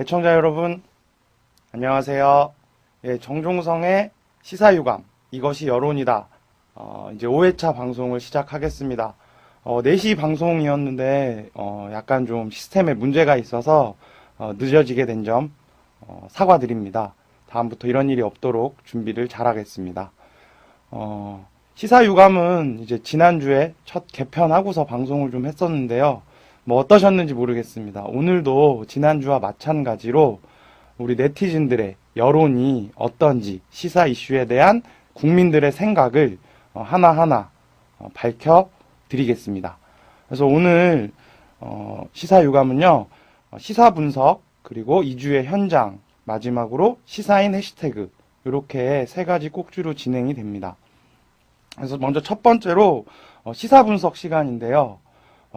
애청자 여러분, 안녕하세요. 예, 정종성의 시사유감, 이것이 여론이다. 이제 5회차 방송을 시작하겠습니다. 4시 방송이었는데, 약간 좀 시스템에 문제가 있어서, 늦어지게 된 점, 사과드립니다. 다음부터 이런 일이 없도록 준비를 잘하겠습니다. 시사유감은 이제 지난주에 첫 개편하고서 방송을 좀 했었는데요. 뭐 어떠셨는지 모르겠습니다. 오늘도 지난주와 마찬가지로 우리 네티즌들의 여론이 어떤지 시사 이슈에 대한 국민들의 생각을 하나하나 밝혀드리겠습니다. 그래서 오늘 시사유감은요. 시사 분석 그리고 2주의 현장 마지막으로 시사인 해시태그 이렇게 세 가지 꼭지로 진행이 됩니다. 그래서 먼저 첫 번째로 시사 분석 시간인데요.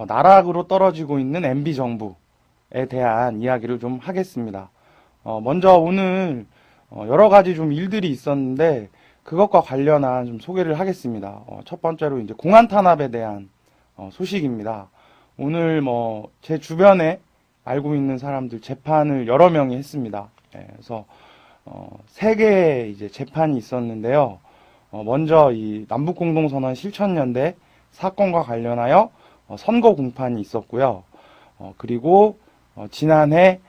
나락으로 떨어지고 있는 MB 정부에 대한 이야기를 좀 하겠습니다. 먼저 오늘 여러 가지 좀 일들이 있었는데 그것과 관련한 좀 소개를 하겠습니다. 첫 번째로 이제 공안 탄압에 대한 소식입니다. 오늘 뭐 제 주변에 알고 있는 사람들 재판을 여러 명이 했습니다. 그래서 3개의 이제 재판이 있었는데요. 먼저 이 남북공동선언 실천연대 사건과 관련하여 선거 공판이 있었고요. 그리고 지난해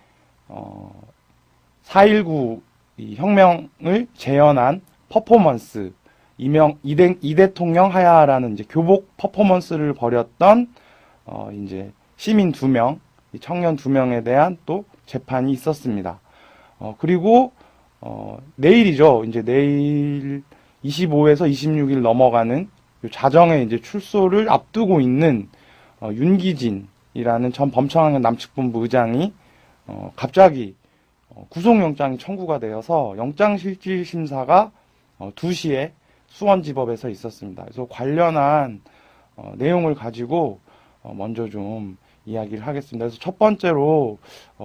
4.19 이 혁명을 재현한 퍼포먼스 이 대통령 하야라는 이제 교복 퍼포먼스를 벌였던 이제 시민 2명, 청년 2명에 대한 또 재판이 있었습니다. 그리고 내일이죠. 이제 내일 25에서 26일 넘어가는 자정에 이제 출소를 앞두고 있는 윤기진이라는 전 범청학년 남측본부 의장이 갑자기 구속영장이 청구가 되어서 영장실질심사가 2시에 수원지법에서 있었습니다. 그래서 관련한 내용을 가지고 먼저 좀 이야기를 하겠습니다. 그래서 첫 번째로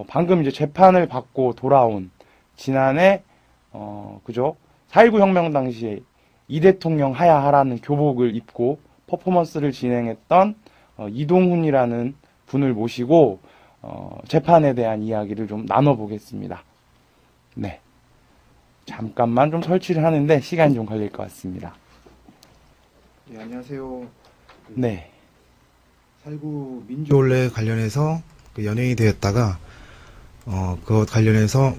방금 이제 재판을 받고 돌아온 지난해 그죠? 4.19 혁명 당시에 이 대통령 하야하라는 교복을 입고 퍼포먼스를 진행했던 이동훈이라는 분을 모시고 재판에 대한 이야기를 좀 나눠보겠습니다. 네, 잠깐만 좀 설치를 하는데 시간이 좀 걸릴 것 같습니다. 네, 안녕하세요. 네. 4.19 민주올레 관련해서 연예인이 되었다가 그것 관련해서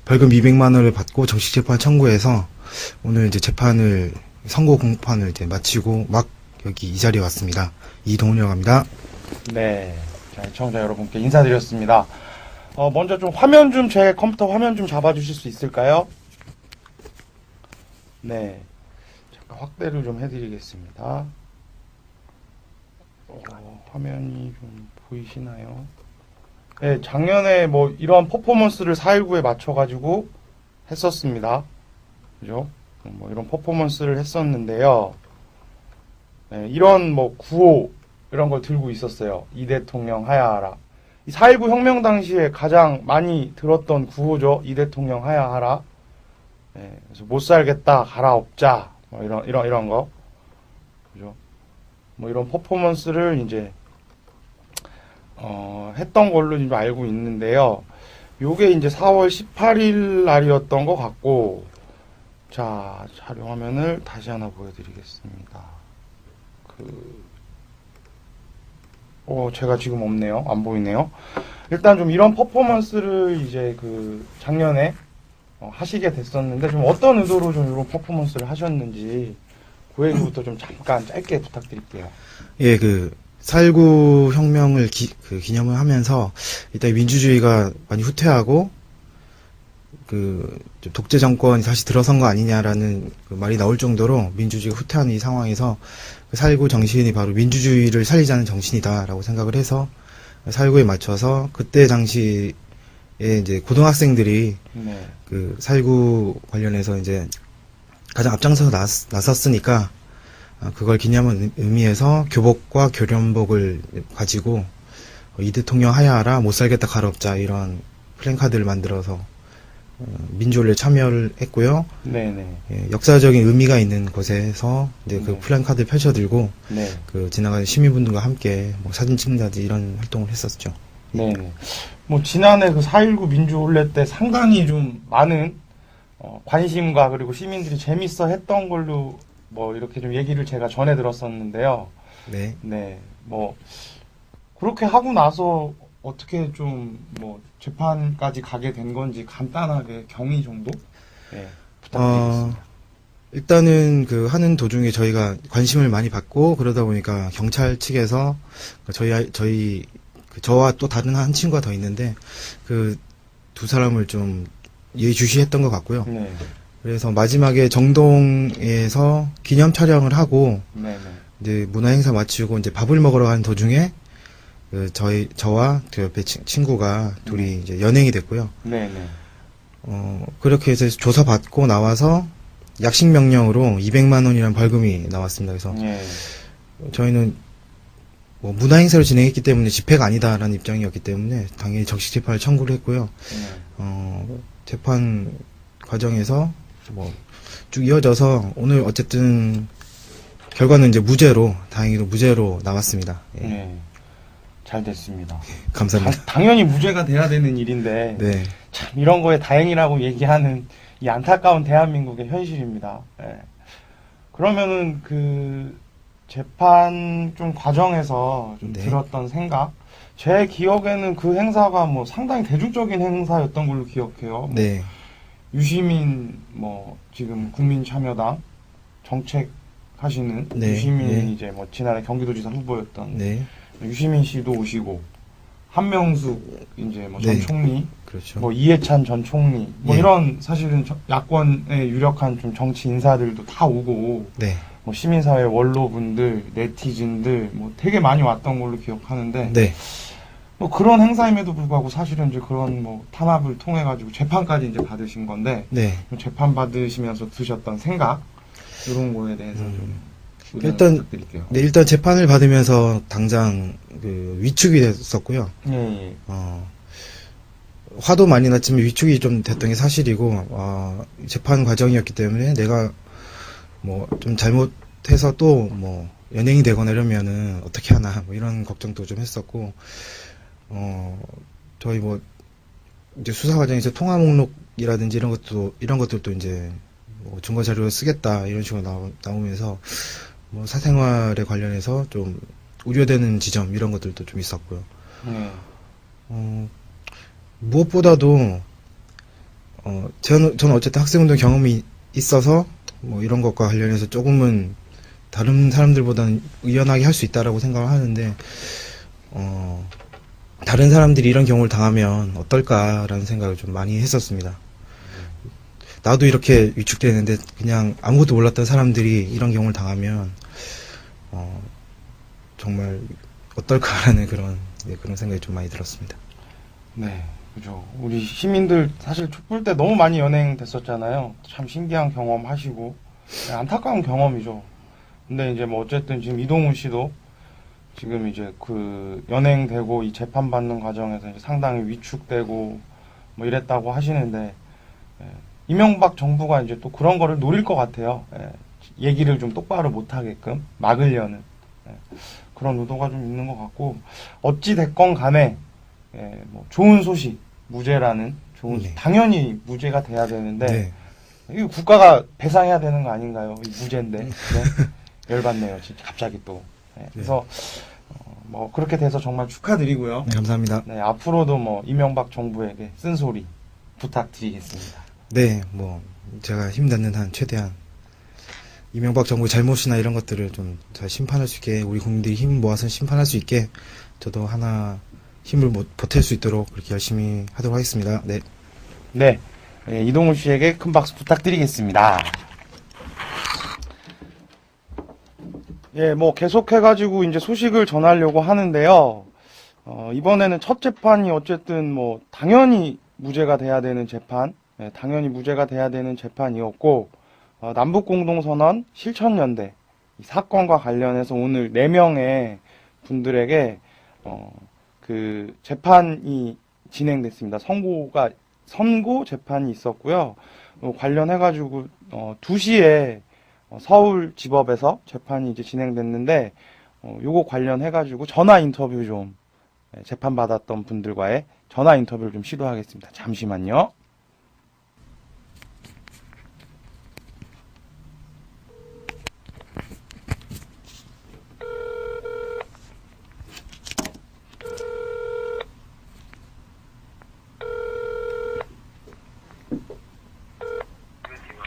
벌금 200만 원을 받고 정식 재판 청구해서 오늘 이제 재판을 선고 공판을 이제 마치고 막 여기 이 자리에 왔습니다. 이동훈이라고 합니다. 네. 자, 시청자 여러분께 인사드렸습니다. 먼저 좀 화면 좀 제 컴퓨터 화면 좀 잡아주실 수 있을까요? 네. 잠깐 확대를 좀 해드리겠습니다. 화면이 좀 보이시나요? 네, 작년에 뭐 이런 퍼포먼스를 4.19에 맞춰가지고 했었습니다. 그죠? 뭐 이런 퍼포먼스를 했었는데요. 네, 이런 뭐 구호 이런 걸 들고 있었어요. 이 대통령 하야하라. 이 4.19 혁명 당시에 가장 많이 들었던 구호죠. 이 대통령 하야하라. 네, 그래서 못 살겠다 갈아엎자 뭐 이런 거. 그죠? 뭐 이런 퍼포먼스를 이제 했던 걸로 좀 알고 있는데요. 요게 이제 4월 18일 날이었던 것 같고, 자, 촬영화면을 다시 하나 보여드리겠습니다. 제가 지금 없네요. 안 보이네요. 일단 좀 이런 퍼포먼스를 이제 작년에 하시게 됐었는데, 좀 어떤 의도로 좀 이런 퍼포먼스를 하셨는지, 그 얘기부터 좀 잠깐 짧게 부탁드릴게요. 예, 4.19 혁명을 기념을 하면서 일단 민주주의가 많이 후퇴하고 좀 독재 정권이 다시 들어선 거 아니냐라는 말이 나올 정도로 민주주의가 후퇴하는 이 상황에서 4.19 정신이 바로 민주주의를 살리자는 정신이다라고 생각을 해서 4.19에 맞춰서 그때 당시에 이제 고등학생들이 네. 4.19 관련해서 이제 가장 앞장서서 나섰으니까 그걸 기념한 의미에서 교복과 교련복을 가지고 이 대통령 하야하라 못 살겠다 갈아엎자 이런 플랜카드를 만들어서 민주올레 참여를 했고요. 네네. 예, 역사적인 의미가 있는 곳에서 이제 그 네. 플랜카드를 펼쳐들고 네. 지나가는 시민분들과 함께 뭐 사진 찍는다든지 이런 활동을 했었죠. 네네. 뭐 지난해 그 4.19 민주혼례 때 상당히 좀 많은 관심과 그리고 시민들이 재밌어 했던 걸로 뭐 이렇게 좀 얘기를 제가 전해 들었었는데요. 네. 네, 뭐 그렇게 하고 나서 어떻게 좀 뭐 재판까지 가게 된 건지 간단하게 경위 정도 부탁드리겠습니다. 일단은 그 하는 도중에 저희가 관심을 많이 받고 그러다 보니까 경찰 측에서 저와 또 다른 한 친구가 더 있는데 그 두 사람을 좀 예의주시했던 것 같고요. 네, 그래서 마지막에 정동에서 기념 촬영을 하고 네, 네. 이제 문화 행사 마치고 이제 밥을 먹으러 가는 도중에 저와 그 옆에 친구가 둘이 이제 연행이 됐고요. 네, 네. 그렇게 해서 조사 받고 나와서 약식 명령으로 200만 원이라는 벌금이 나왔습니다. 그래서 예. 저희는 뭐 문화 행사를 진행했기 때문에 집회가 아니다라는 입장이었기 때문에 당연히 적식 재판을 청구를 했고요. 재판 과정에서 뭐 쭉 이어져서 오늘 어쨌든 결과는 이제 다행히도 무죄로 나왔습니다. 예. 네. 잘 됐습니다. 감사합니다. 당연히 무죄가 돼야 되는 일인데 네. 참 이런 거에 다행이라고 얘기하는 이 안타까운 대한민국의 현실입니다. 예. 그러면은 그 재판 좀 과정에서 좀 네. 들었던 생각, 제 기억에는 그 행사가 뭐 상당히 대중적인 행사였던 걸로 기억해요. 뭐 네. 유시민 뭐 지금 국민참여당 정책 하시는 네. 유시민이 네. 이제 뭐 지난해 경기도지사 후보였던 네. 유시민 씨도 오시고 한명숙 이제 뭐 전 네. 총리, 그렇죠. 뭐 이해찬 전 총리, 뭐 예. 이런 사실은 야권의 유력한 좀 정치 인사들도 다 오고 네. 뭐 시민사회 원로분들, 네티즌들 뭐 되게 많이 왔던 걸로 기억하는데 네. 뭐 그런 행사임에도 불구하고 사실은 이제 그런 뭐 탄압을 통해 가지고 재판까지 이제 받으신 건데 네. 재판 받으시면서 드셨던 생각 이런 거에 대해서 좀 의견을 일단 부탁드릴게요. 네, 일단 재판을 받으면서 당장 그 위축이 됐었고요. 예, 예. 화도 많이 났지만 위축이 좀 됐던 게 사실이고, 재판 과정이었기 때문에 내가 뭐 좀 잘못해서 또 뭐 연행이 되거나 이러면은 어떻게 하나, 뭐 이런 걱정도 좀 했었고, 저희 뭐 이제 수사 과정에서 통화 목록이라든지 이런 것들도 이제 뭐 증거 자료로 쓰겠다 이런 식으로 나오면서 뭐 사생활에 관련해서 좀 우려되는 지점 이런 것들도 좀 있었고요. 무엇보다도 저는 어쨌든 학생운동 경험이 있어서 뭐 이런 것과 관련해서 조금은 다른 사람들보다는 의연하게 할 수 있다라고 생각을 하는데 다른 사람들이 이런 경우를 당하면 어떨까라는 생각을 좀 많이 했었습니다. 나도 이렇게 위축되는데 그냥 아무것도 몰랐던 사람들이 이런 경우를 당하면 정말 어떨까라는 그런 생각이 좀 많이 들었습니다. 네, 그죠. 우리 시민들 사실 촛불 때 너무 많이 연행됐었잖아요. 참 신기한 경험 하시고 안타까운 경험이죠. 근데 이제 뭐 어쨌든 지금 이동훈 씨도 지금 이제 그 연행되고 이 재판 받는 과정에서 이제 상당히 위축되고 뭐 이랬다고 하시는데 이명박 정부가 이제 또 그런 거를 노릴 것 같아요. 얘기를 좀 똑바로 못 하게끔 막으려는 그런 의도가 좀 있는 것 같고 어찌 됐건 간에 뭐 좋은 소식 무죄라는 좋은 네. 당연히 무죄가 돼야 되는데 네. 이거 국가가 배상해야 되는 거 아닌가요? 이 무죄인데 네? 열받네요 진짜 갑자기 또 그래서 뭐 그렇게 돼서 정말 축하드리고요. 네, 감사합니다. 네, 앞으로도 뭐 이명박 정부에게 쓴소리 부탁드리겠습니다. 네, 뭐 제가 힘닿는 한 최대한 이명박 정부 잘못이나 이런 것들을 좀 잘 심판할 수 있게 우리 국민들이 힘 모아서 심판할 수 있게 저도 하나 힘을 보탤 수 있도록 그렇게 열심히 하도록 하겠습니다. 네. 네, 이동훈 씨에게 큰 박수 부탁드리겠습니다. 예, 뭐 계속해가지고 이제 소식을 전하려고 하는데요. 이번에는 첫 재판이 어쨌든 뭐 당연히 무죄가 돼야 되는 재판, 당연히 무죄가 돼야 되는 재판이었고 남북공동선언 실천연대 이 사건과 관련해서 오늘 4명의 분들에게 그 재판이 진행됐습니다. 선고 재판이 있었고요. 관련해가지고 2시에 서울지법에서 재판이 이제 진행됐는데 요거 관련해가지고 전화 인터뷰 좀 재판받았던 분들과의 전화 인터뷰를 좀 시도하겠습니다. 잠시만요.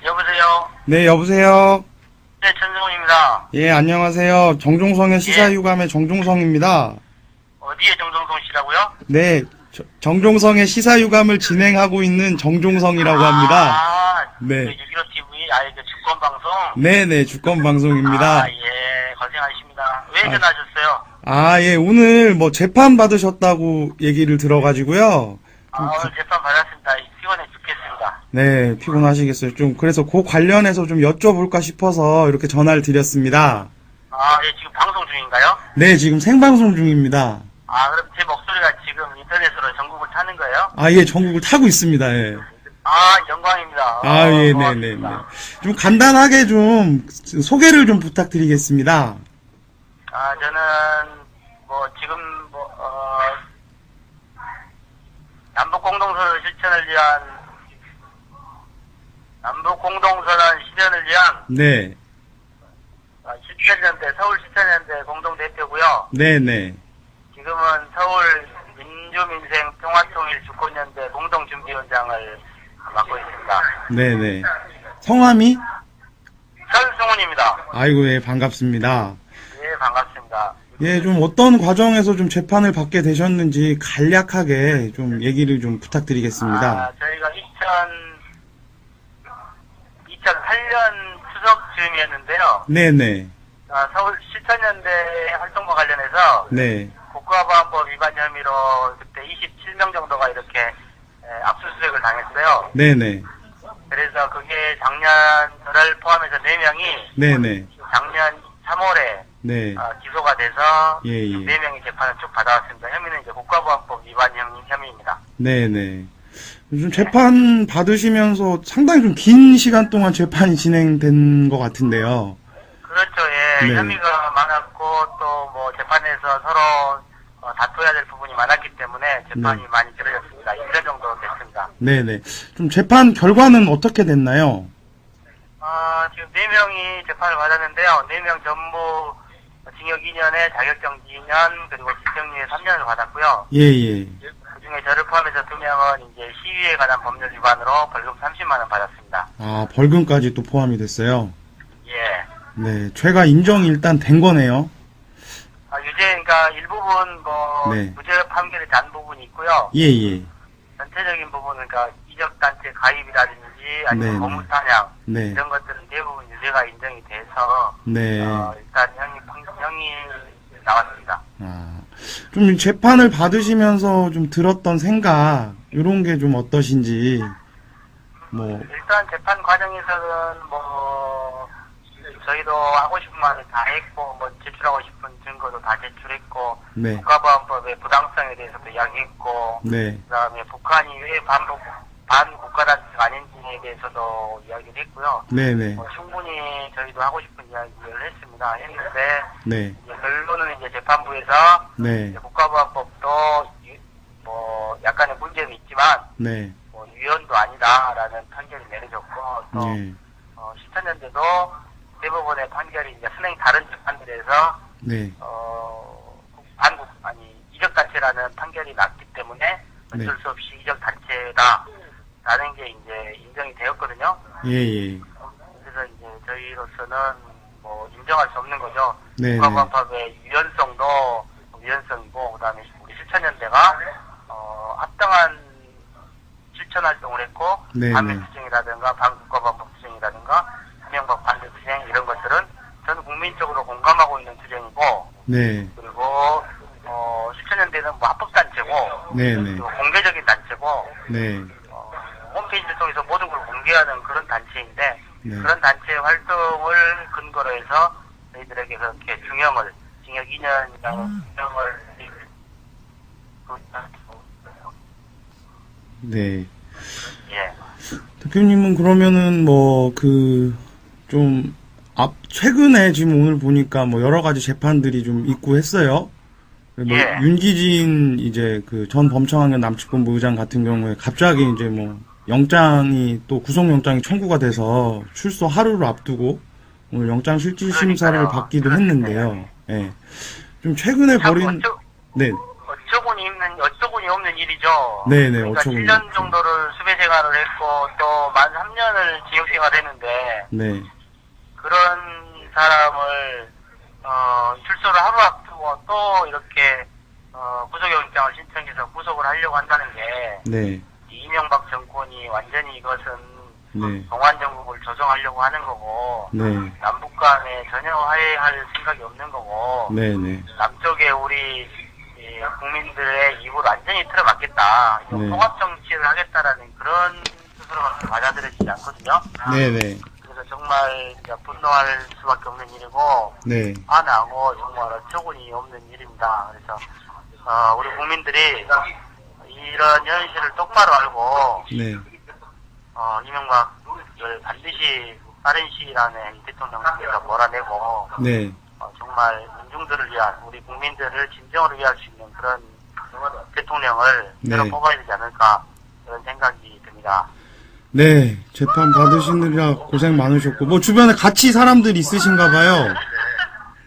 여보세요? 네, 여보세요. 네, 전성훈입니다. 예, 안녕하세요. 정종성의 시사유감의 정종성입니다. 어디에 정정성 씨라고요? 네, 정종성의 시사유감을 진행하고 있는 정종성이라고 합니다. 아, 네. 그 6.15 TV, 그 주권방송? 네네, 주권방송입니다. 아, 예, 고생하십니다. 왜 전화하셨어요? 아, 예, 오늘 뭐 재판 받으셨다고 얘기를 들어가지고요. 오늘 재판 받았습니다. 피곤해 죽겠습니다. 네, 피곤하시겠어요. 좀, 그래서 그 관련해서 좀 여쭤볼까 싶어서 이렇게 전화를 드렸습니다. 아, 예, 지금 방송 중인가요? 네, 지금 생방송 중입니다. 아, 그럼 제 목소리가 지금 인터넷으로 전국을 타는 거예요? 아, 예, 전국을 타고 있습니다, 예. 아, 영광입니다. 아, 예, 고맙습니다. 네네네. 좀 간단하게 좀 소개를 좀 부탁드리겠습니다. 아, 저는, 지금, 남북공동선언 실천을 위한, 남북공동선언 실현을 위한, 네, 17년대, 서울 17년대 공동대표고요. 네네. 지금은 서울 민주민생 평화통일 주권연대 공동준비위원장을 맡고 있습니다. 네네. 성함이? 설승훈입니다. 아이고, 예, 반갑습니다. 예, 반갑습니다. 예, 좀 어떤 과정에서 좀 재판을 받게 되셨는지 간략하게 좀 얘기를 좀 부탁드리겠습니다. 저희가 2008년 추석 즈음이었는데요. 네네. 서울 실천연대 활동과 관련해서 네. 국가보안법 위반 혐의로 그때 27명 정도가 이렇게 압수수색을 당했어요. 네네. 그래서 그게 작년 저를 포함해서 4명이 네네. 작년 3월에 네. 기소가 돼서 예, 예. 4명이 재판을 쭉 받아왔습니다. 혐의는 이제 국가보안법 위반 혐의입니다. 네네. 요즘 재판 받으시면서 상당히 좀 긴 시간 동안 재판이 진행된 것 같은데요. 그렇죠. 예. 네. 혐의가 많았고 또 재판에서 서로 다퉈야 될 부분이 많았기 때문에 재판이 네. 많이 길어졌습니다. 1년 정도 됐습니다. 네네. 좀 재판 결과는 어떻게 됐나요? 지금 4명이 재판을 받았는데요. 4명 전부 징역 2년에 자격정지 2년 그리고 집행유예 3년을 받았고요. 예예. 그중에 저를 포함해서 2명은 이제 시위에 관한 법률 위반으로 벌금 30만 원 받았습니다. 아, 벌금까지 또 포함이 됐어요? 예. 네. 죄가 인정이 일단 된 거네요. 그러니까 일부분 네. 무죄 판결이 난 부분이 있고요. 예예. 전체적인 부분은 그러니까 이적단체 가입이라든지 아니면 네네. 고무사냥 네. 이런 것들은 대부분 유죄가 인정이 돼서 네. 일단 형이 나왔습니다. 좀 재판을 받으시면서 좀 들었던 생각, 이런 게 좀 어떠신지, 일단 재판 과정에서는 저희도 하고 싶은 말을 다 했고 제출하고 싶은 증거도 다 제출했고 네. 국가보안법의 부당성에 대해서도 이야기했고 네. 그다음에 북한이 왜 반국가단체가 아닌지에 대해서도 이야기를 했고요. 네네. 충분히 저희도 하고 싶은 이야기를 했는데 네. 이제 결론은 이제 재판부에서 네. 이제 국가보안법도 약간의 문제는 있지만 네. 위헌도 아니다라는 판결이 내려졌고 또 네. 10년대도 대법원의 판결이 이제 다른 재판들에서 네. 이적단체라는 판결이 났기 때문에 어쩔 네. 수 없이 이적단체다라는 게 이제 인정이 되었거든요. 예예. 그래서 이제 저희로서는 인정할 수 없는 거죠. 네네. 국가보안법의 유연성이고 그다음에 우리 실천연대가 합당한 실천 활동을 했고 네네. 반미 투쟁이라든가 반국가보안법 투쟁이라든가 이명박 반대 투쟁 이런 것들은 전 국민적으로 공감하고 있는 투쟁이고 네. 그리고 실천연대는 합법단체고 네네. 그리고 공개적인 단체고 네. 홈페이지를 통해서 모든 걸 공개하는 그런 단체인데 네. 그런 단체 활동을 근거로 해서 저희들에게 그렇게 징역 2년 중형을 네. 예. 대표님은 그러면은 최근에 지금 오늘 보니까 여러 가지 재판들이 좀 있고 했어요. 뭐 예. 윤기진 이제 그 전 범청학년 남측본부 의장 같은 경우에 갑자기 이제 뭐 영장이 또 구속영장이 청구가 돼서 출소 하루를 앞두고 오늘 영장실질심사를 그러니까요. 받기도 그렇습니다. 했는데요. 예. 좀 최근에 참 벌인 네, 어처구니 없는 일이죠. 네네, 그러니까 어처구니 7년 없죠. 정도를 수배 생활을 했고 또 만 3년을 징역 생활을 했는데 네, 그런 사람을 출소를 하루 앞두고 또 이렇게 구속영장을 신청해서 구속을 하려고 한다는 게 네, 이명박 정권이 완전히 이것은 네, 공안정국을 조정하려고 하는 거고 네, 남북 간에 전혀 화해할 생각이 없는 거고 네, 네, 남쪽에 우리 국민들의 입을 완전히 틀어막겠다. 네. 통합 정치를 하겠다라는 그런 스스로가 받아들여지지 않거든요. 네, 네, 그래서 정말 이제 분노할 수밖에 없는 일이고 네, 화나고 정말 어처구니 없는 일입니다. 그래서 우리 국민들이 이런 현실을 똑바로 알고 네, 이명박을 반드시 빠른 시일 안에 이 대통령께서 몰아내고 네. 정말 민중들을 위한 우리 국민들을 진정으로 위할 수 있는 그런 대통령을 네. 새로 뽑아야 되지 않을까 그런 생각이 듭니다. 네, 재판 받으시느라 고생 많으셨고, 뭐 주변에 같이 사람들 있으신가 봐요.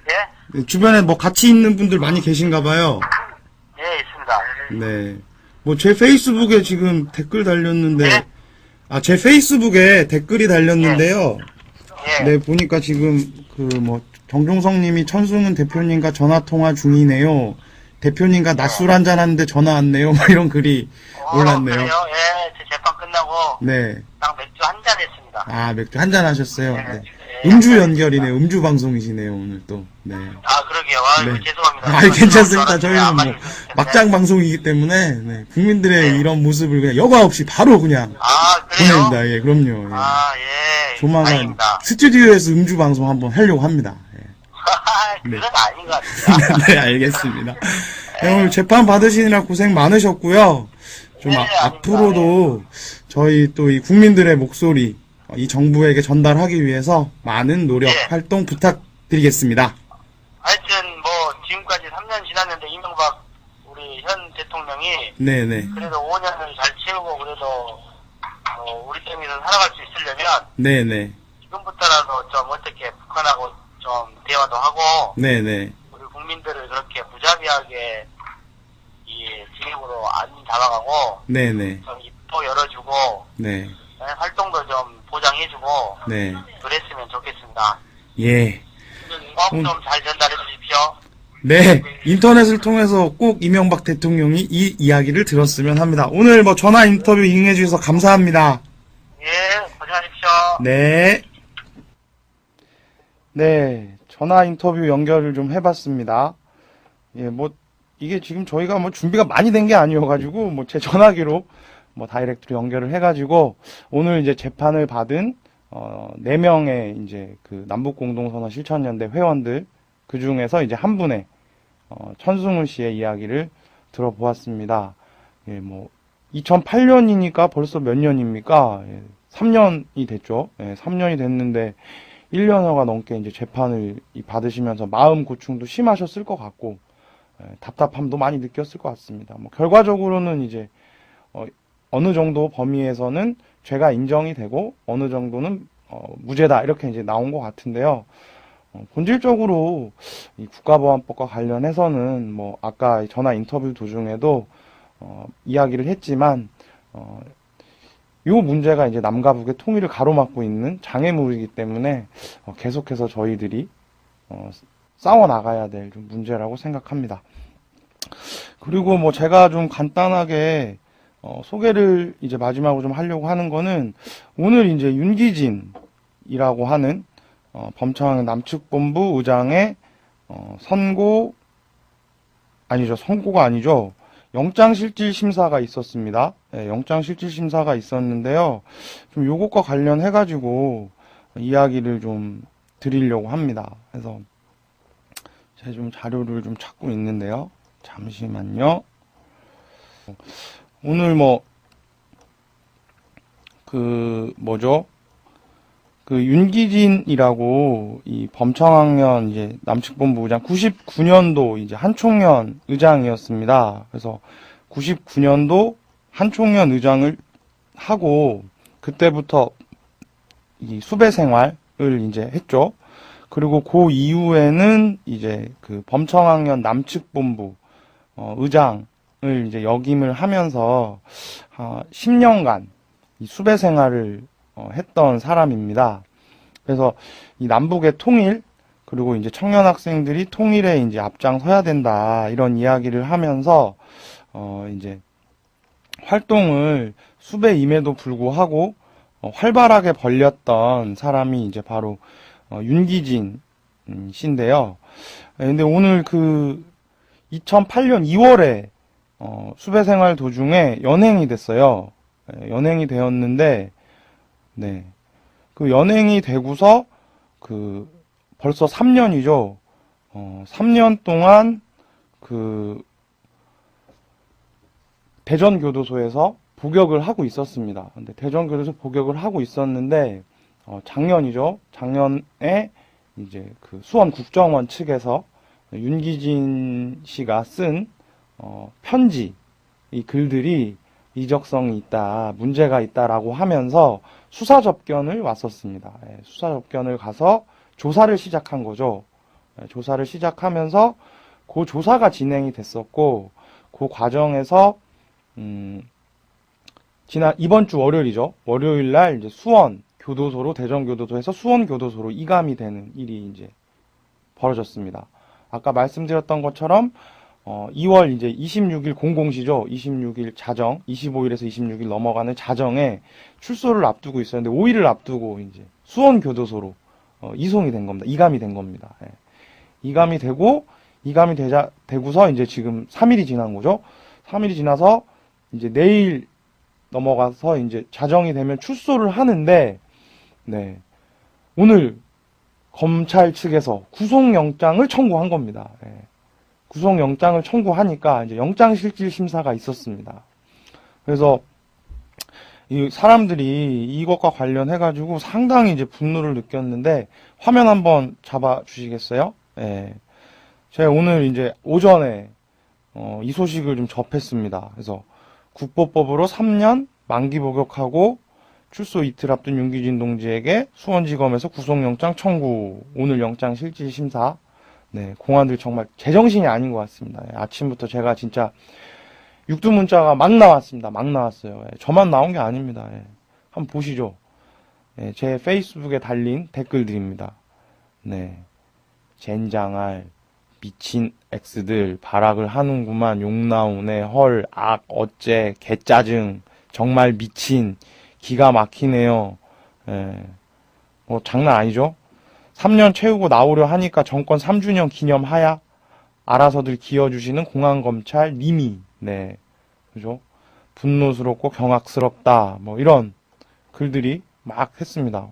예? 네, 주변에 뭐 같이 있는 분들 많이 계신가 봐요. 예, 있습니다. 네. 뭐 제 페이스북에 지금 댓글 달렸는데, 네? 제 페이스북에 댓글이 달렸는데요. 예. 네, 보니까 지금 정종석 님이 천승은 대표님과 전화 통화 중이네요. 대표님과 낮술 한잔 하는데 전화 왔네요. 뭐 이런 글이 올랐네요. 그래요? 예, 제 재판 끝나고 네. 딱 맥주 한 잔 했습니다. 맥주 한잔 하셨어요. 네. 네. 예, 음주 연결이네요. 음주 방송이시네요, 오늘 또. 네. 그러게요. 네. 죄송합니다. 괜찮습니다. 저희는 안 뭐, 마셨을 텐데. 막장 방송이기 때문에, 네. 국민들의 네. 이런 모습을 그냥 여과 없이 바로 그냥 그래요? 보냅니다. 예, 그럼요. 예. 예. 조만간 다행입니다. 스튜디오에서 음주 방송 한번 하려고 합니다. 예. 그건 아닌 것 같습니다. 네, 알겠습니다. 네, 오늘 재판 받으시느라 고생 많으셨고요. 좀 네, 아닙니다. 앞으로도 저희 또 이 국민들의 목소리, 이 정부에게 전달하기 위해서 많은 노력, 네. 활동 부탁드리겠습니다. 하여튼 지금까지 3년 지났는데 이명박 우리 현 대통령이 네네. 그래도 5년을 잘 채우고 그래도 우리 때문에 살아갈 수 있으려면 네네. 지금부터라도 좀 어떻게 북한하고 좀 대화도 하고 네네. 우리 국민들을 그렇게 무자비하게 이 징역으로 안 잡아가고 네네. 좀 입도 열어주고 네. 활동도 좀 보장해주고 네. 그랬으면 좋겠습니다. 예. 꼭 좀 잘 전달해 주십시오. 네. 인터넷을 통해서 꼭 이명박 대통령이 이 이야기를 들었으면 합니다. 오늘 전화 인터뷰 응해주셔서 감사합니다. 예, 고생하십시오. 네. 네. 전화 인터뷰 연결을 좀 해봤습니다. 예, 이게 지금 저희가 준비가 많이 된 게 아니어가지고, 제 전화기로, 다이렉트로 연결을 해가지고, 오늘 이제 재판을 받은, 4명의 이제 남북공동선언 실천연대 회원들, 그 중에서 이제 한 분의, 천승훈 씨의 이야기를 들어보았습니다. 예, 2008년이니까 벌써 몇 년입니까? 예, 3년이 됐죠. 예, 3년이 됐는데, 1년여가 넘게 이제 재판을 받으시면서 마음 고충도 심하셨을 것 같고, 답답함도 많이 느꼈을 것 같습니다. 결과적으로는 이제, 어느 정도 범위에서는 죄가 인정이 되고, 어느 정도는, 무죄다. 이렇게 이제 나온 것 같은데요. 본질적으로 이 국가보안법과 관련해서는 아까 전화 인터뷰 도중에도, 이야기를 했지만, 이 문제가 이제 남과 북의 통일을 가로막고 있는 장애물이기 때문에 계속해서 저희들이 싸워 나가야 될 좀 문제라고 생각합니다. 그리고 제가 좀 간단하게 소개를 이제 마지막으로 좀 하려고 하는 거는 오늘 이제 윤기진이라고 하는 범청학년 남측본부 의장의 선고가 아니죠. 영장실질심사가 있었습니다. 네, 영장실질심사가 있었는데요. 좀 요것과 관련해가지고 이야기를 좀 드리려고 합니다. 그래서 제가 좀 자료를 좀 찾고 있는데요. 잠시만요. 오늘 그 윤기진이라고 이 범청학년 이제 남측본부 의장 99년도 이제 한총련 의장이었습니다. 그래서 99년도 한총련 의장을 하고 그때부터 이 수배 생활을 이제 했죠. 그리고 그 이후에는 이제 그 범청학년 남측본부 의장을 이제 역임을 하면서 10년간 이 수배 생활을 했던 사람입니다. 그래서 이 남북의 통일 그리고 이제 청년 학생들이 통일에 이제 앞장서야 된다 이런 이야기를 하면서 이제 활동을 수배임에도 불구하고 활발하게 벌렸던 사람이 이제 바로 윤기진 씨인데요. 근데 오늘 그 2008년 2월에 수배 생활 도중에 연행이 됐어요. 연행이 되었는데, 네. 그 연행이 되고서 그 벌써 3년이죠. 3년 동안 그 대전교도소에서 복역을 하고 있었습니다. 근데 대전교도소 복역을 하고 있었는데 작년이죠. 작년에 이제 그 수원 국정원 측에서 윤기진 씨가 쓴 편지, 이 글들이 이적성이 있다, 문제가 있다라고 하면서 수사 접견을 왔었습니다. 수사 접견을 가서 조사를 시작한 거죠. 조사를 시작하면서 그 조사가 진행이 됐었고, 그 과정에서 이번 주 월요일이죠. 월요일 날 이제 수원 교도소로 대전 교도소에서 수원 교도소로 이감이 되는 일이 이제 벌어졌습니다. 아까 말씀드렸던 것처럼 2월 이제 26일 공공시죠. 26일 자정, 25일에서 26일 넘어가는 자정에 출소를 앞두고 있었는데 5일을 앞두고 이제 수원 교도소로 이송이 된 겁니다. 이감이 된 겁니다. 예. 이감이 되고서 이제 지금 3일이 지난 거죠. 3일이 지나서 이제 내일 넘어가서 이제 자정이 되면 출소를 하는데, 네. 오늘 검찰 측에서 구속영장을 청구한 겁니다. 예. 구속영장을 청구하니까 이제 영장실질심사가 있었습니다. 그래서 이 사람들이 이것과 관련해가지고 상당히 이제 분노를 느꼈는데, 화면 한번 잡아 주시겠어요? 예. 제가 오늘 이제 오전에 이 소식을 좀 접했습니다. 그래서 국보법으로 3년 만기 복역하고 출소 이틀 앞둔 윤기진 동지에게 수원지검에서 구속영장 청구, 오늘 영장실질심사. 네, 공안들 정말 제정신이 아닌 것 같습니다. 아침부터 제가 진짜 육두문자가 막 나왔습니다. 막 나왔어요. 저만 나온 게 아닙니다. 한번 보시죠. 제 페이스북에 달린 댓글들입니다. 네, 젠장할 미친 X들 발악을 하는구만. 욕 나오네. 헐, 악, 어째, 개짜증, 정말 미친, 기가 막히네요. 장난 아니죠? 3년 채우고 나오려 하니까 정권 3주년 기념하야 알아서들 기어주시는 공안검찰 님이, 네, 그죠? 분노스럽고 경악스럽다, 뭐 이런 글들이 막 했습니다.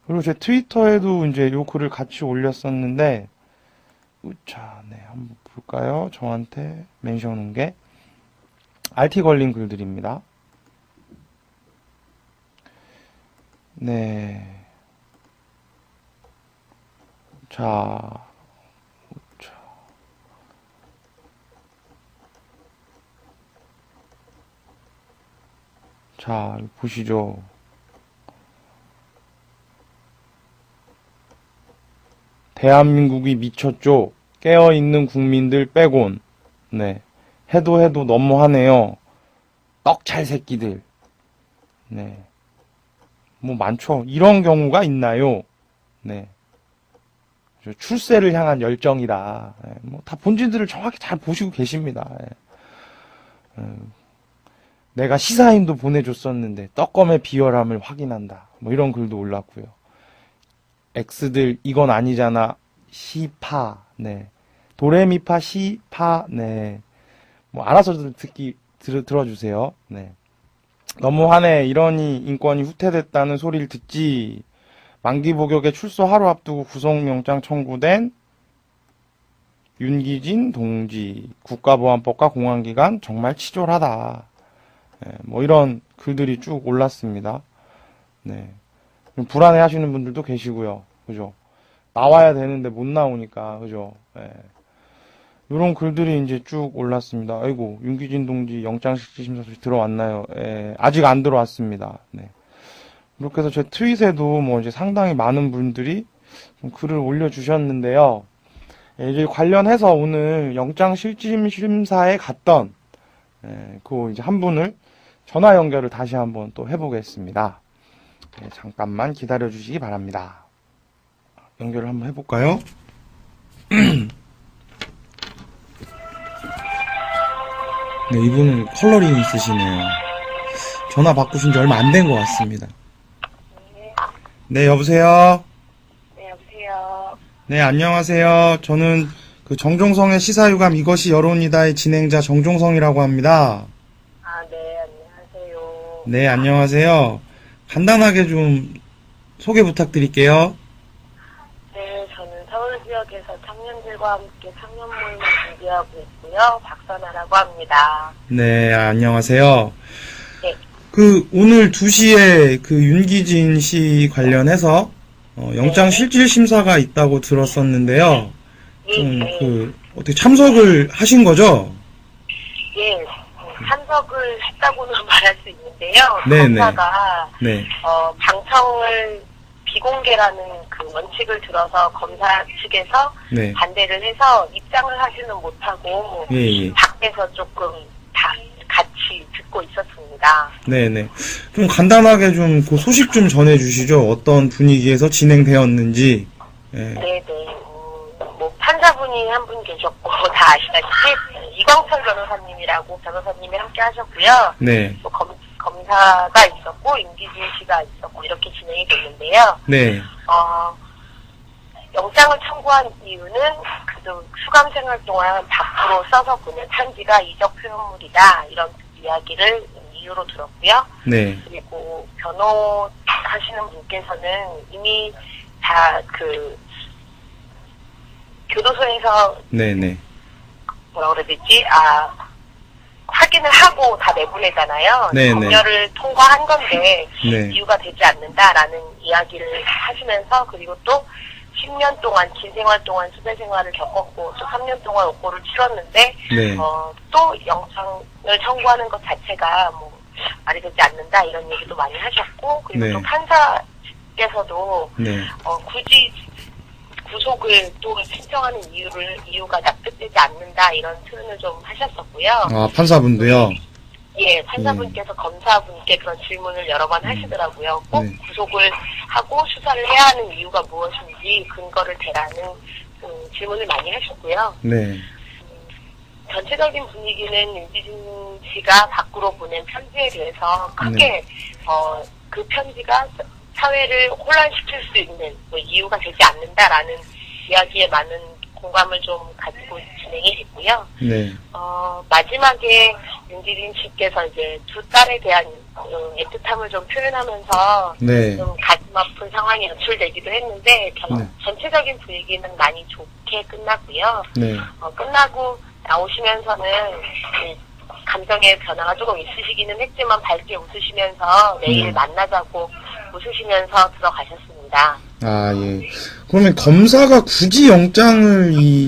그리고 제 트위터에도 이제 요 글을 같이 올렸었는데, 자, 네, 한번 볼까요? 저한테 멘션 온 게 RT 걸린 글들입니다. 네. 자, 보시죠. 대한민국이 미쳤죠. 깨어있는 국민들 빼곤. 네. 해도 너무하네요. 떡찰 새끼들. 네. 뭐 많죠. 이런 경우가 있나요? 네. 출세를 향한 열정이다. 뭐 다 본질들을 정확히 잘 보시고 계십니다. 내가 시사인도 보내줬었는데 떡검의 비열함을 확인한다. 뭐 이런 글도 올랐고요. X들 이건 아니잖아. 시파. 네. 도레미파 시파. 네. 뭐 알아서 들어주세요. 네. 너무하네. 이러니 인권이 후퇴됐다는 소리를 듣지. 만기 복역에 출소 하루 앞두고 구속영장 청구된 윤기진 동지, 국가보안법과 공안기관 정말 치졸하다. 뭐 이런 글들이 쭉 올랐습니다. 네. 좀 불안해 하시는 분들도 계시고요. 그죠? 나와야 되는데 못 나오니까, 그죠? 예. 이런 글들이 이제 쭉 올랐습니다. 아이고, 윤기진 동지 영장실질심사 소식 들어왔나요? 예, 아직 안 들어왔습니다. 네. 이렇게 해서 제 트윗에도 뭐 이제 상당히 많은 분들이 좀 글을 올려주셨는데요. 예, 이제 관련해서 오늘 영장실질심사에 갔던, 그 이제 한 분을 전화 연결을 다시 한번 또 해보겠습니다. 예, 잠깐만 기다려 주시기 바랍니다. 연결을 한번 해볼까요? 네, 이분은 컬러링이 있으시네요. 전화 바꾸신 지 얼마 안 된 것 같습니다. 네, 여보세요? 네, 여보세요. 네, 안녕하세요. 저는 그 정종성의 시사유감 이것이 여론이다의 진행자 정종성이라고 합니다. 아, 네, 안녕하세요. 네, 안녕하세요. 간단하게 좀 소개 부탁드릴게요. 네, 저는 서울 지역에서 청년들과 함께 청년 모임을 준비하고 있고요. 박선아라고 합니다. 네, 안녕하세요. 네. 오늘 2시에 그 윤기진 씨 관련해서 영장 실질 심사가 있다고 들었었는데요. 좀 어떻게 참석을 하신 거죠? 예, 참석을 했다고는 말할 수 있는데요. 네네. 검사가 네. 방청을 비공개라는 그 원칙을 들어서 검사 측에서 네. 반대를 해서 입장을 하지는 못하고 예. 밖에서 조금 다 같이 듣고 있었습니다. 네네. 좀 간단하게 좀 그 소식 좀 전해주시죠. 어떤 분위기에서 진행되었는지. 예. 네네. 뭐 판사분이 한 분 계셨고 다 아시다시피 이광철 변호사님이라고 변호사님이 함께 하셨고요. 네. 또 검사가 있었고 윤기진 씨가 있었고 이렇게 진행이 됐는데요. 네. 영장을 청구한 이유는 그래도 수감 생활 동안 밖으로 써서 보낸 편지가 이적 표현물이다 이런 이야기를 이유로 들었고요. 네. 그리고 변호하시는 분께서는 이미 다 교도소에서 네네. 뭐라 그래야 되지? 확인을 하고 다 내보내잖아요. 네네. 검열을 통과한 건데 네. 이유가 되지 않는다라는 이야기를 하시면서 그리고 또 10년 동안 긴 생활 동안 수배 생활을 겪었고 또 3년 동안 옥고를 치렀는데 네. 또 영장을 청구하는 것 자체가 뭐 말이 되지 않는다 이런 얘기도 많이 하셨고 그리고 네. 또 판사께서도 네. 굳이 구속을 또 신청하는 이유가 납득되지 않는다 이런 표현을 좀 하셨었고요. 아, 판사분도요? 예, 판사분께서 검사분께 그런 질문을 여러 번 하시더라고요. 꼭 네. 구속을 하고 수사를 해야 하는 이유가 무엇인지 근거를 대라는 질문을 많이 하셨고요. 네. 전체적인 분위기는 윤기진 씨가 밖으로 보낸 편지에 대해서 크게 그 편지가 사회를 혼란시킬 수 있는 이유가 되지 않는다라는 이야기에 많은 공감을 좀 가지고 진행이 됐고요. 네. 마지막에 윤기진 씨께서 이제 두 딸에 대한 애틋함을 좀 표현하면서 네. 좀 가슴 아픈 상황이 연출되기도 했는데 네. 전체적인 분위기는 많이 좋게 끝났고요. 네. 끝나고 나오시면서는 감정의 변화가 조금 있으시기는 했지만 밝게 웃으시면서 내일 만나자고 웃으시면서 들어가셨습니다. 아, 예. 그러면 검사가 굳이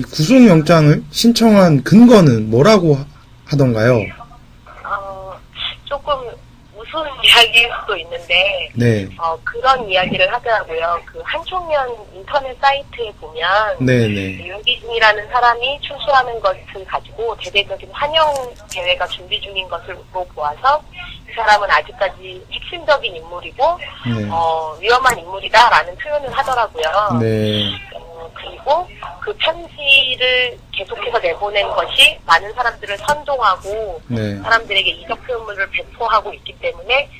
구속영장을 신청한 근거는 뭐라고 하던가요? 조금 무서운 이야기일 수도 있는데, 네. 그런 이야기를 하더라고요. 그 한총련 인터넷 사이트에 보면, 네네. 윤기진이라는 사람이 출소하는 것을 가지고 대대적인 환영 대회가 준비 중인 것으로 보아서 이 사람은 아직까지 핵심적인 인물이고, 네. 위험한 인물이다라는 표현을 하더라고요. 네. 그리고 그 편지를 계속해서 내보낸 것이 많은 사람들을 선동하고 네. 사람들에게 이적 표현물을 배포하고 있기 때문에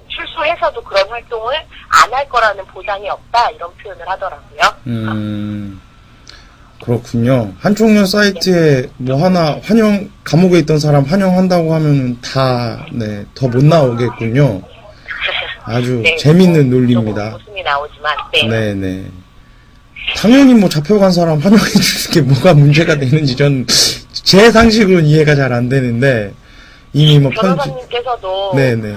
출소해서도 그런 활동을 안 할 거라는 보장이 없다 이런 표현을 하더라고요. 그렇군요. 한총련 사이트에 뭐 하나 감옥에 있던 사람 환영한다고 하면은 더 못 나오겠군요. 아주 네, 재밌는 논리입니다. 웃음이 나오지만, 네. 네네. 당연히 뭐 잡혀간 사람 환영해 주는 게 뭐가 문제가 되는지 제 상식으로는 이해가 잘 안 되는데, 이미 뭐 변호사님께서도, 네네.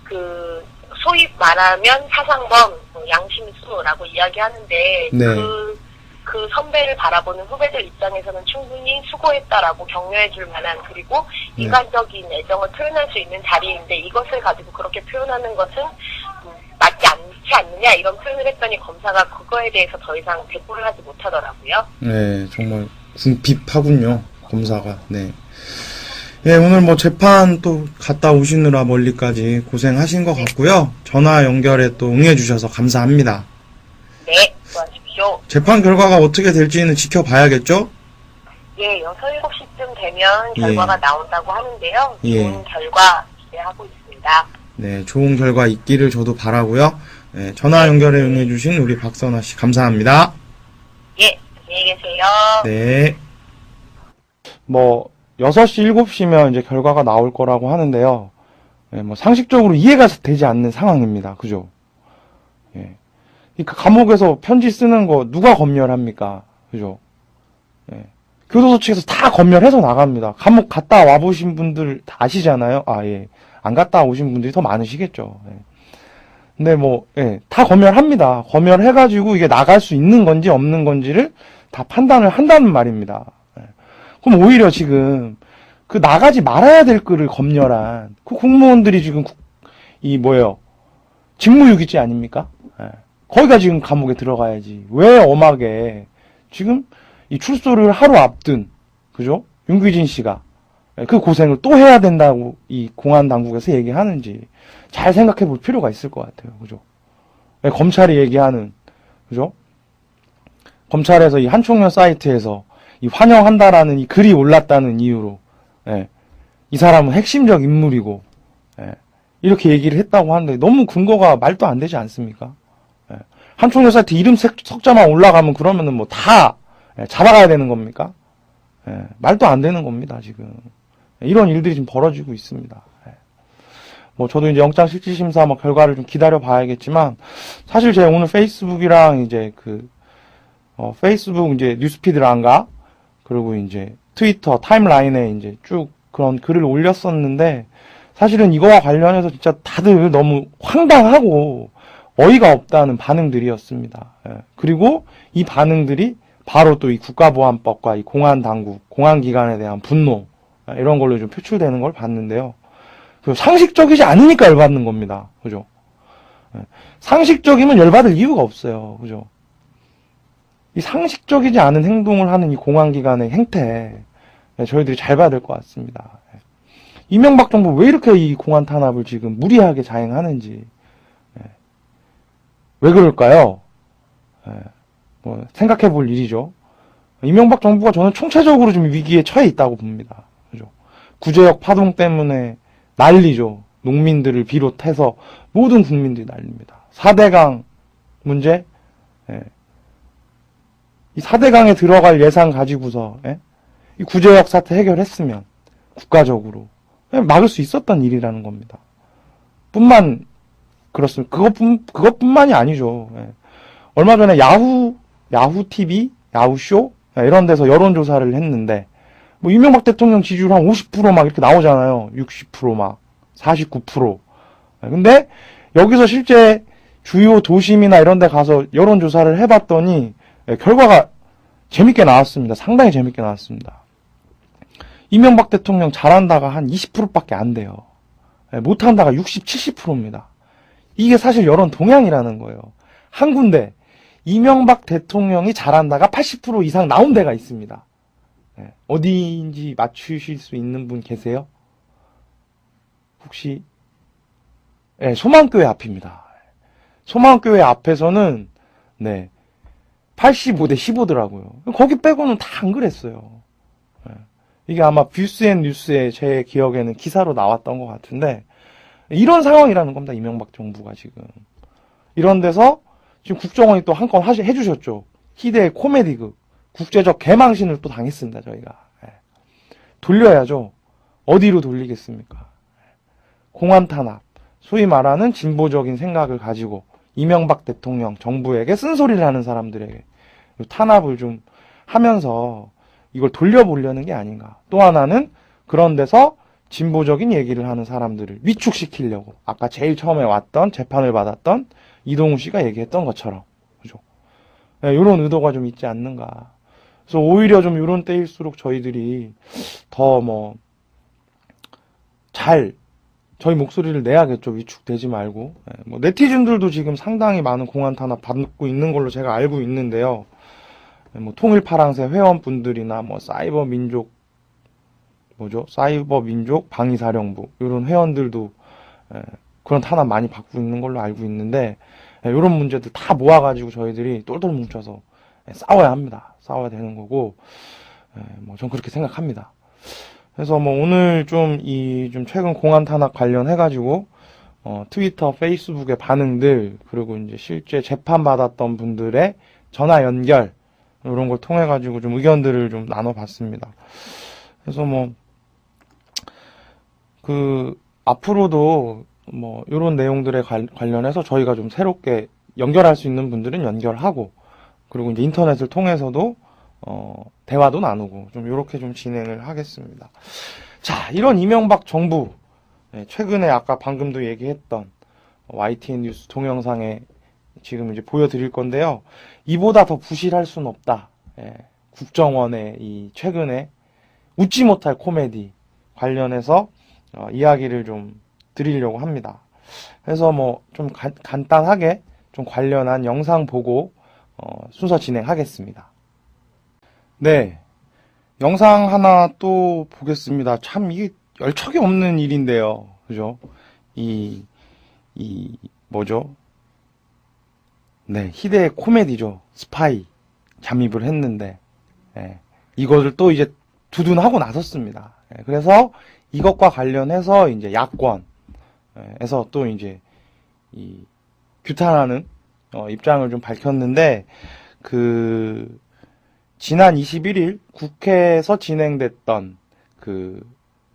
그 소위 말하면 사상범, 양심수라고 이야기하는데 네. 그 선배를 바라보는 후배들 입장에서는 충분히 수고했다라고 격려해줄 만한 그리고 네. 인간적인 애정을 표현할 수 있는 자리인데 이것을 가지고 그렇게 표현하는 것은 맞지 않지 않느냐 이런 표현을 했더니 검사가 그거에 대해서 더 이상 대꾸를 하지 못하더라고요. 네, 정말 궁핍하군요, 검사가. 네. 예, 오늘 뭐 재판 또 갔다 오시느라 멀리까지 고생하신 것 같고요. 전화 연결에 또 응해주셔서 감사합니다. 네, 수고하십시오. 재판 결과가 어떻게 될지는 지켜봐야겠죠? 예, 6, 7시쯤 되면 결과가 나온다고 하는데요. 예. 좋은 결과 기대하고 있습니다. 네, 좋은 결과 있기를 저도 바라고요. 네, 전화 연결에 응해주신 우리 박선아 씨 감사합니다. 예, 안녕히 계세요. 네. 뭐 6시, 7시면 이제 결과가 나올 거라고 하는데요. 예, 뭐 상식적으로 이해가 되지 않는 상황입니다. 그죠? 예. 이 감옥에서 편지 쓰는 거 누가 검열합니까? 그죠? 예. 교도소 측에서 다 검열해서 나갑니다. 감옥 갔다 와보신 분들 다 아시잖아요. 아, 예. 안 갔다 오신 분들이 더 많으시겠죠. 예. 근데 뭐, 예, 다 검열합니다. 검열해가지고 이게 나갈 수 있는 건지 없는 건지를 다 판단을 한다는 말입니다. 예. 그럼 오히려 지금 그 나가지 말아야 될 거를 검열한 그 공무원들이 지금 직무유기죄 아닙니까? 예. 거기가 지금 감옥에 들어가야지. 왜 엄하게 지금 이 출소를 하루 앞둔, 그죠? 윤규진 씨가 그 고생을 또 해야 된다고 이 공안 당국에서 얘기하는지 잘 생각해 볼 필요가 있을 것 같아요. 그죠? 왜 검찰이 얘기하는, 그죠? 검찰에서 이 한총련 사이트에서 이 환영한다라는 이 글이 올랐다는 이유로, 예, 이 사람은 핵심적 인물이고, 예, 이렇게 얘기를 했다고 하는데 너무 근거가 말도 안 되지 않습니까? 예, 한총련 사이트 이름 석자만 올라가면 그러면은 뭐 다 잡아가야 되는 겁니까? 예, 말도 안 되는 겁니다, 지금. 이런 일들이 지금 벌어지고 있습니다. 예. 뭐 저도 이제 영장실질심사 뭐 결과를 좀 기다려 봐야겠지만 사실 제가 오늘 페이스북이랑 이제 페이스북 이제 뉴스피드란가 그리고 이제 트위터 타임라인에 이제 쭉 그런 글을 올렸었는데 사실은 이거와 관련해서 진짜 다들 너무 황당하고 어이가 없다는 반응들이었습니다. 예. 그리고 이 반응들이 바로 또 이 국가보안법과 이 공안당국, 공안기관에 대한 분노 이런 걸로 좀 표출되는 걸 봤는데요. 상식적이지 않으니까 열받는 겁니다. 그죠? 상식적이면 열받을 이유가 없어요. 그죠? 이 상식적이지 않은 행동을 하는 이 공안기관의 행태, 저희들이 잘 봐야 될 것 같습니다. 이명박 정부 왜 이렇게 이 공안 탄압을 지금 무리하게 자행하는지, 왜 그럴까요? 뭐 생각해 볼 일이죠. 이명박 정부가 저는 총체적으로 좀 위기에 처해 있다고 봅니다. 그죠? 구제역 파동 때문에 난리죠. 농민들을 비롯해서 모든 국민들이 난립니다. 4대강 문제, 이 4대강에 들어갈 예산 가지고서, 이 구제역 사태 해결했으면 국가적으로 막을 수 있었던 일이라는 겁니다. 그렇습니다. 그것뿐만이 아니죠. 얼마 전에 야후 TV, 야후쇼 이런 데서 여론조사를 했는데 뭐 이명박 대통령 지지율 한 50% 막 이렇게 나오잖아요. 60% 막 49%. 근데 여기서 실제 주요 도심이나 이런 데 가서 여론조사를 해봤더니 결과가 재밌게 나왔습니다. 상당히 재밌게 나왔습니다. 이명박 대통령 잘한다가 한 20%밖에 안 돼요. 못한다가 60, 70%입니다. 이게 사실 여론 동향이라는 거예요. 한 군데 이명박 대통령이 잘한다가 80% 이상 나온 데가 있습니다. 어디인지 맞추실 수 있는 분 계세요? 혹시? 소망교회 앞입니다. 소망교회 앞에서는 85대 15더라고요. 거기 빼고는 다 안 그랬어요. 이게 아마 뷰스앤뉴스에 제 기억에는 기사로 나왔던 것 같은데 이런 상황이라는 겁니다. 이명박 정부가 지금. 이런 데서 지금 국정원이 또 한 건 해주셨죠. 희대의 코미디극. 국제적 개망신을 또 당했습니다. 저희가. 돌려야죠. 어디로 돌리겠습니까? 공안 탄압. 소위 말하는 진보적인 생각을 가지고 이명박 대통령 정부에게 쓴소리를 하는 사람들에게 탄압을 좀 하면서 이걸 돌려보려는 게 아닌가. 또 하나는 그런 데서 진보적인 얘기를 하는 사람들을 위축시키려고 아까 제일 처음에 왔던 재판을 받았던 이동우 씨가 얘기했던 것처럼 그죠? 네, 이런 의도가 좀 있지 않는가. 그래서 오히려 좀 이런 때일수록 저희들이 더 저희 목소리를 내야겠죠. 위축되지 말고. 뭐 네티즌들도 지금 상당히 많은 공안 탄압 받고 있는 걸로 제가 알고 있는데요. 뭐 통일파랑새 회원분들이나 뭐 사이버 민족 방위사령부 이런 회원들도 그런 탄압 많이 받고 있는 걸로 알고 있는데 이런 문제들 다 모아가지고 저희들이 똘똘 뭉쳐서 싸워야 합니다. 싸워야 되는 거고 전 그렇게 생각합니다. 그래서 뭐 오늘 좀 최근 공안 탄압 관련해가지고 트위터, 페이스북의 반응들 그리고 이제 실제 재판 받았던 분들의 전화 연결 이런 걸 통해가지고 좀 의견들을 좀 나눠봤습니다. 그래서 앞으로도 이런 내용들에 관련해서 저희가 좀 새롭게 연결할 수 있는 분들은 연결하고, 그리고 이제 인터넷을 통해서도, 대화도 나누고, 좀 이렇게 좀 진행을 하겠습니다. 자, 이런 이명박 정부, 최근에 아까 방금도 얘기했던 YTN 뉴스 동영상에 지금 이제 보여드릴 건데요. 이보다 더 부실할 순 없다. 국정원의 이 최근에 웃지 못할 코미디 관련해서 이야기를 좀 드리려고 합니다. 그래서 좀 간단하게 좀 관련한 영상 보고 순서 진행하겠습니다. 네, 영상 하나 또 보겠습니다. 참 이게 열척이 없는 일인데요, 그죠? 네, 희대의 코미디죠. 스파이 잠입을 했는데 이것을 또 이제 두둔하고 나섰습니다. 그래서 이것과 관련해서 이제 야권에서 또 이제 규탄하는 입장을 좀 밝혔는데, 지난 21일 국회에서 진행됐던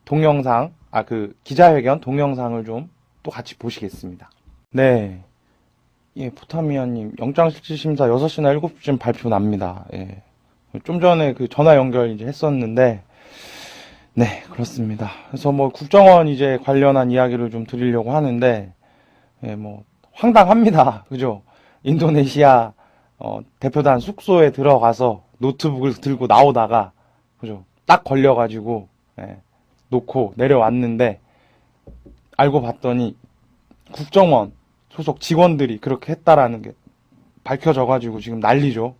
동영상, 기자회견 동영상을 좀 또 같이 보시겠습니다. 네. 포타미아님, 영장실질심사 6시나 7시쯤 발표 납니다. 좀 전에 전화 연결 이제 했었는데, 네, 그렇습니다. 그래서 국정원 이제 관련한 이야기를 좀 드리려고 하는데, 황당합니다. 그죠? 인도네시아, 대표단 숙소에 들어가서 노트북을 들고 나오다가, 그죠? 딱 걸려가지고, 놓고 내려왔는데, 알고 봤더니, 국정원 소속 직원들이 그렇게 했다라는 게 밝혀져가지고 지금 난리죠.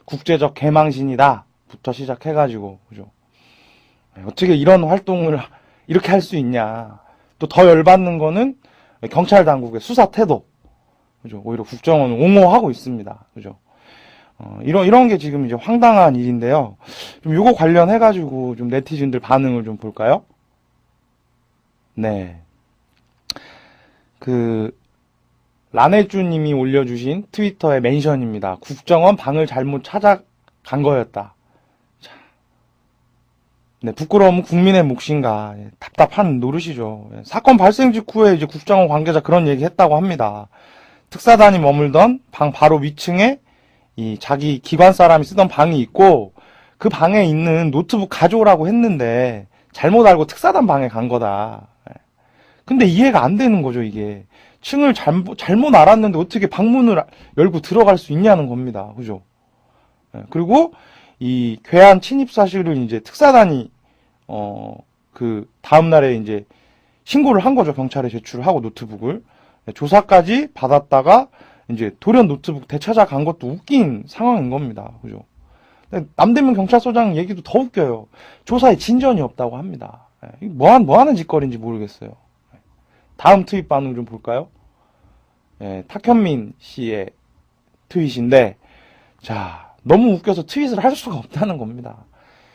국제적 개망신이다 부터 시작해가지고, 그죠? 어떻게 이런 활동을 이렇게 할 수 있냐. 또 더 열받는 거는 경찰 당국의 수사 태도, 그죠? 오히려 국정원을 옹호하고 있습니다. 그죠? 이런 게 지금 이제 황당한 일인데요. 좀 요거 관련해가지고 좀 네티즌들 반응을 좀 볼까요? 네. 라네쭈님이 올려주신 트위터의 멘션입니다. 국정원 방을 잘못 찾아간 거였다. 자, 네, 부끄러움은 국민의 몫인가. 답답한 노릇이죠. 사건 발생 직후에 이제 국정원 관계자 그런 얘기 했다고 합니다. 특사단이 머물던 방 바로 위층에 자기 기관 사람이 쓰던 방이 있고, 그 방에 있는 노트북 가져오라고 했는데 잘못 알고 특사단 방에 간 거다. 근데 이해가 안 되는 거죠, 이게. 층을 잘못 알았는데 어떻게 방문을 열고 들어갈 수 있냐는 겁니다. 그죠? 그리고 이 괴한 침입 사실을 이제 특사단이, 다음날에 이제 신고를 한 거죠. 경찰에 제출을 하고 노트북을. 조사까지 받았다가 이제 돌연 노트북 되찾아간 것도 웃긴 상황인 겁니다. 그죠? 남대문 경찰서장 얘기도 더 웃겨요. 조사에 진전이 없다고 합니다. 뭐 하는 짓거리인지 모르겠어요. 다음 트윗 반응 좀 볼까요? 탁현민 씨의 트윗인데, 자, 너무 웃겨서 트윗을 할 수가 없다는 겁니다.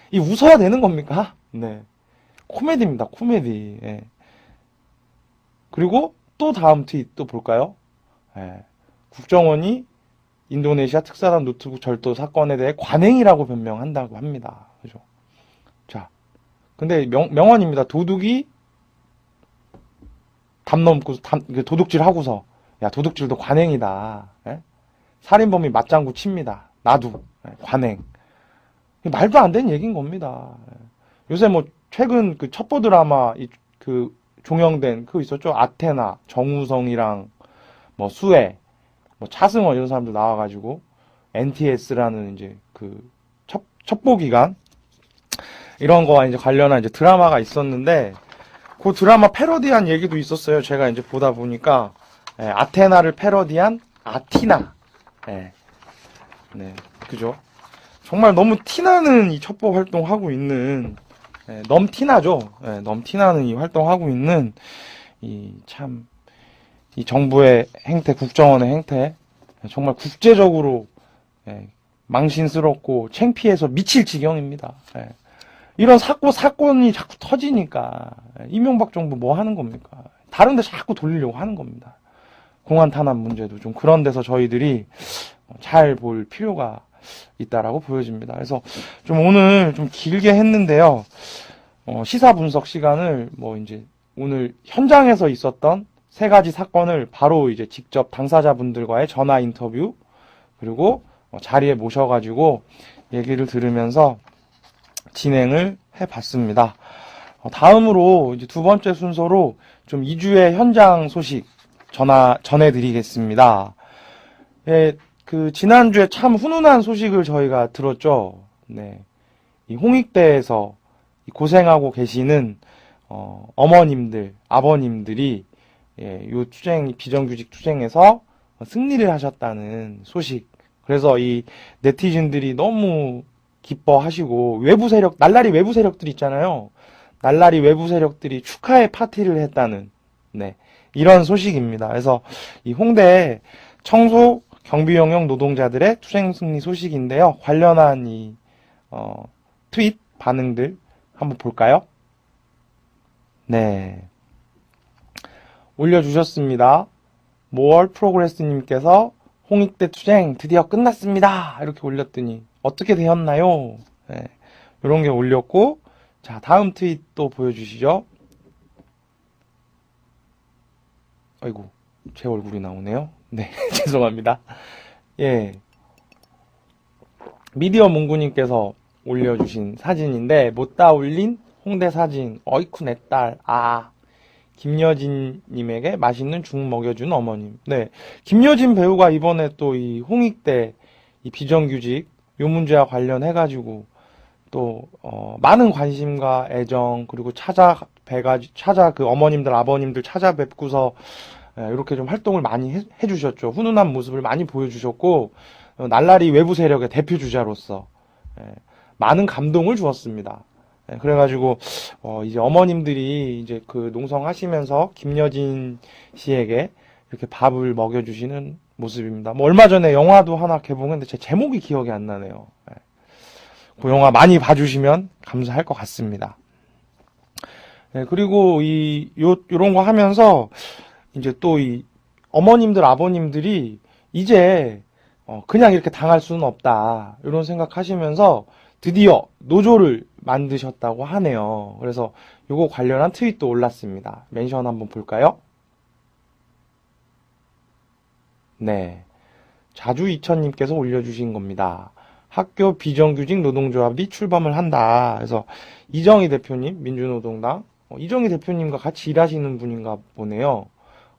이 웃어야 되는 겁니까? 네. 코미디입니다, 코미디. 그리고 또 다음 트윗 또 볼까요? 국정원이 인도네시아 특사단 노트북 절도 사건에 대해 관행이라고 변명한다고 합니다. 그죠? 자, 근데 명언입니다. 도둑이 담 넘고 도둑질 하고서, 야, 도둑질도 관행이다. 살인범이 맞장구 칩니다. 나도 관행. 말도 안 되는 얘기인 겁니다. 요새 최근 그 첩보 드라마 그 종영된 그거 있었죠? 아테나, 정우성이랑 뭐 수혜, 뭐 차승원 이런 사람들 나와가지고 NTS라는 이제 그 첩보 기관 이런 거와 이제 관련한 이제 드라마가 있었는데 그 드라마 패러디한 얘기도 있었어요. 제가 이제 보다 보니까 아테나를 패러디한 아티나. 네, 그죠? 정말 너무 티나는 이 첩보 활동하고 있는 넘티나죠. 넘티나는 이 활동하고 있는 이 정부의 행태, 국정원의 행태 정말 국제적으로 망신스럽고 창피해서 미칠 지경입니다. 이런 사건이 자꾸 터지니까 이명박 정부 뭐 하는 겁니까? 다른 데 자꾸 돌리려고 하는 겁니다. 공안 탄압 문제도 좀 그런 데서 저희들이 잘 볼 필요가 있다라고 보여집니다. 그래서 좀 오늘 좀 길게 했는데요. 시사 분석 시간을 뭐 이제 오늘 현장에서 있었던 3가지 사건을 바로 이제 직접 당사자분들과의 전화 인터뷰 그리고 자리에 모셔가지고 얘기를 들으면서 진행을 해봤습니다. 다음으로 이제 2번째 순서로 좀 2주의 현장 소식 전해드리겠습니다. 그 지난주에 참 훈훈한 소식을 저희가 들었죠. 네, 이 홍익대에서 고생하고 계시는 어머님들, 아버님들이 요 비정규직 투쟁에서 승리를 하셨다는 소식. 그래서 이 네티즌들이 너무 기뻐하시고 날라리 외부 세력들 있잖아요. 날라리 외부 세력들이 축하의 파티를 했다는 이런 소식입니다. 그래서 이 홍대 청소 경비 영역 노동자들의 투쟁 승리 소식인데요. 관련한 이 트윗 반응들 한번 볼까요? 네, 올려주셨습니다. 모얼 프로그레스님께서 홍익대 투쟁 드디어 끝났습니다. 이렇게 올렸더니 어떻게 되었나요? 이런 게 올렸고, 자, 다음 트윗 또 보여주시죠. 아이고, 제 얼굴이 나오네요. 네, 죄송합니다. 미디어 문구님께서 올려주신 사진인데, 못다 올린 홍대 사진. 어이쿠 내 딸. 김여진님에게 맛있는 죽 먹여준 어머님. 네, 김여진 배우가 이번에 또 이 홍익대 이 비정규직 요 문제와 관련해가지고 또 많은 관심과 애정 그리고 찾아 그 어머님들 아버님들 찾아뵙고서 이렇게 좀 활동을 많이 해주셨죠. 훈훈한 모습을 많이 보여주셨고 날라리 외부 세력의 대표 주자로서 많은 감동을 주었습니다. 그래가지고 이제 어머님들이 이제 그 농성하시면서 김여진 씨에게 이렇게 밥을 먹여주시는 모습입니다. 뭐 얼마 전에 영화도 하나 개봉했는데 제 제목이 기억이 안 나네요. 그 영화 많이 봐주시면 감사할 것 같습니다. 그리고 요런 거 하면서 이제 또 이 어머님들 아버님들이 이제 그냥 이렇게 당할 수는 없다 이런 생각하시면서 드디어 노조를 만드셨다고 하네요. 그래서 요거 관련한 트윗도 올랐습니다. 멘션 한번 볼까요? 네, 자주이천님께서 올려주신 겁니다. 학교 비정규직 노동조합이 출범을 한다. 그래서 이정희 대표님, 민주노동당 이정희 대표님과 같이 일하시는 분인가 보네요.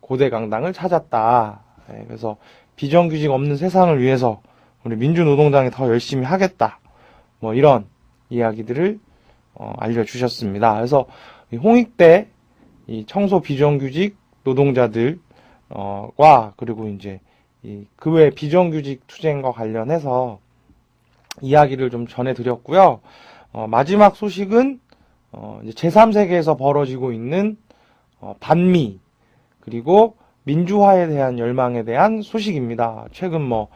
고대 강당을 찾았다. 그래서 비정규직 없는 세상을 위해서 우리 민주노동당이 더 열심히 하겠다. 뭐 이런 이야기들을 알려주셨습니다. 그래서 홍익대 이 청소 비정규직 노동자들 그리고 이제 그 외 비정규직 투쟁과 관련해서 이야기를 좀 전해드렸고요. 마지막 소식은 이제 제3세계에서 벌어지고 있는 반미 그리고 민주화에 대한 열망에 대한 소식입니다. 최근 뭐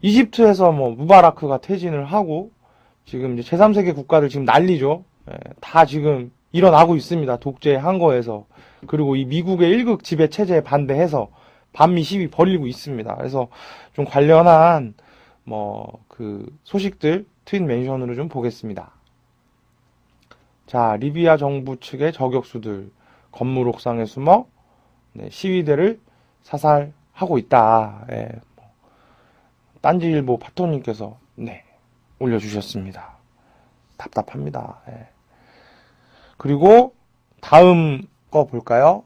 이집트에서 뭐 무바라크가 퇴진을 하고 지금 이제 제3세계 국가들 지금 난리죠. 다 지금 일어나고 있습니다. 독재한 거에서. 그리고 이 미국의 일극 지배 체제에 반대해서 반미 시위 벌이고 있습니다. 그래서 좀 관련한 그 소식들 트윗 멘션으로 좀 보겠습니다. 자, 리비아 정부 측의 저격수들 건물 옥상에 숨어 시위대를 사살하고 있다. 딴지일보 파토님께서 올려주셨습니다. 답답합니다. 그리고 다음 거 볼까요?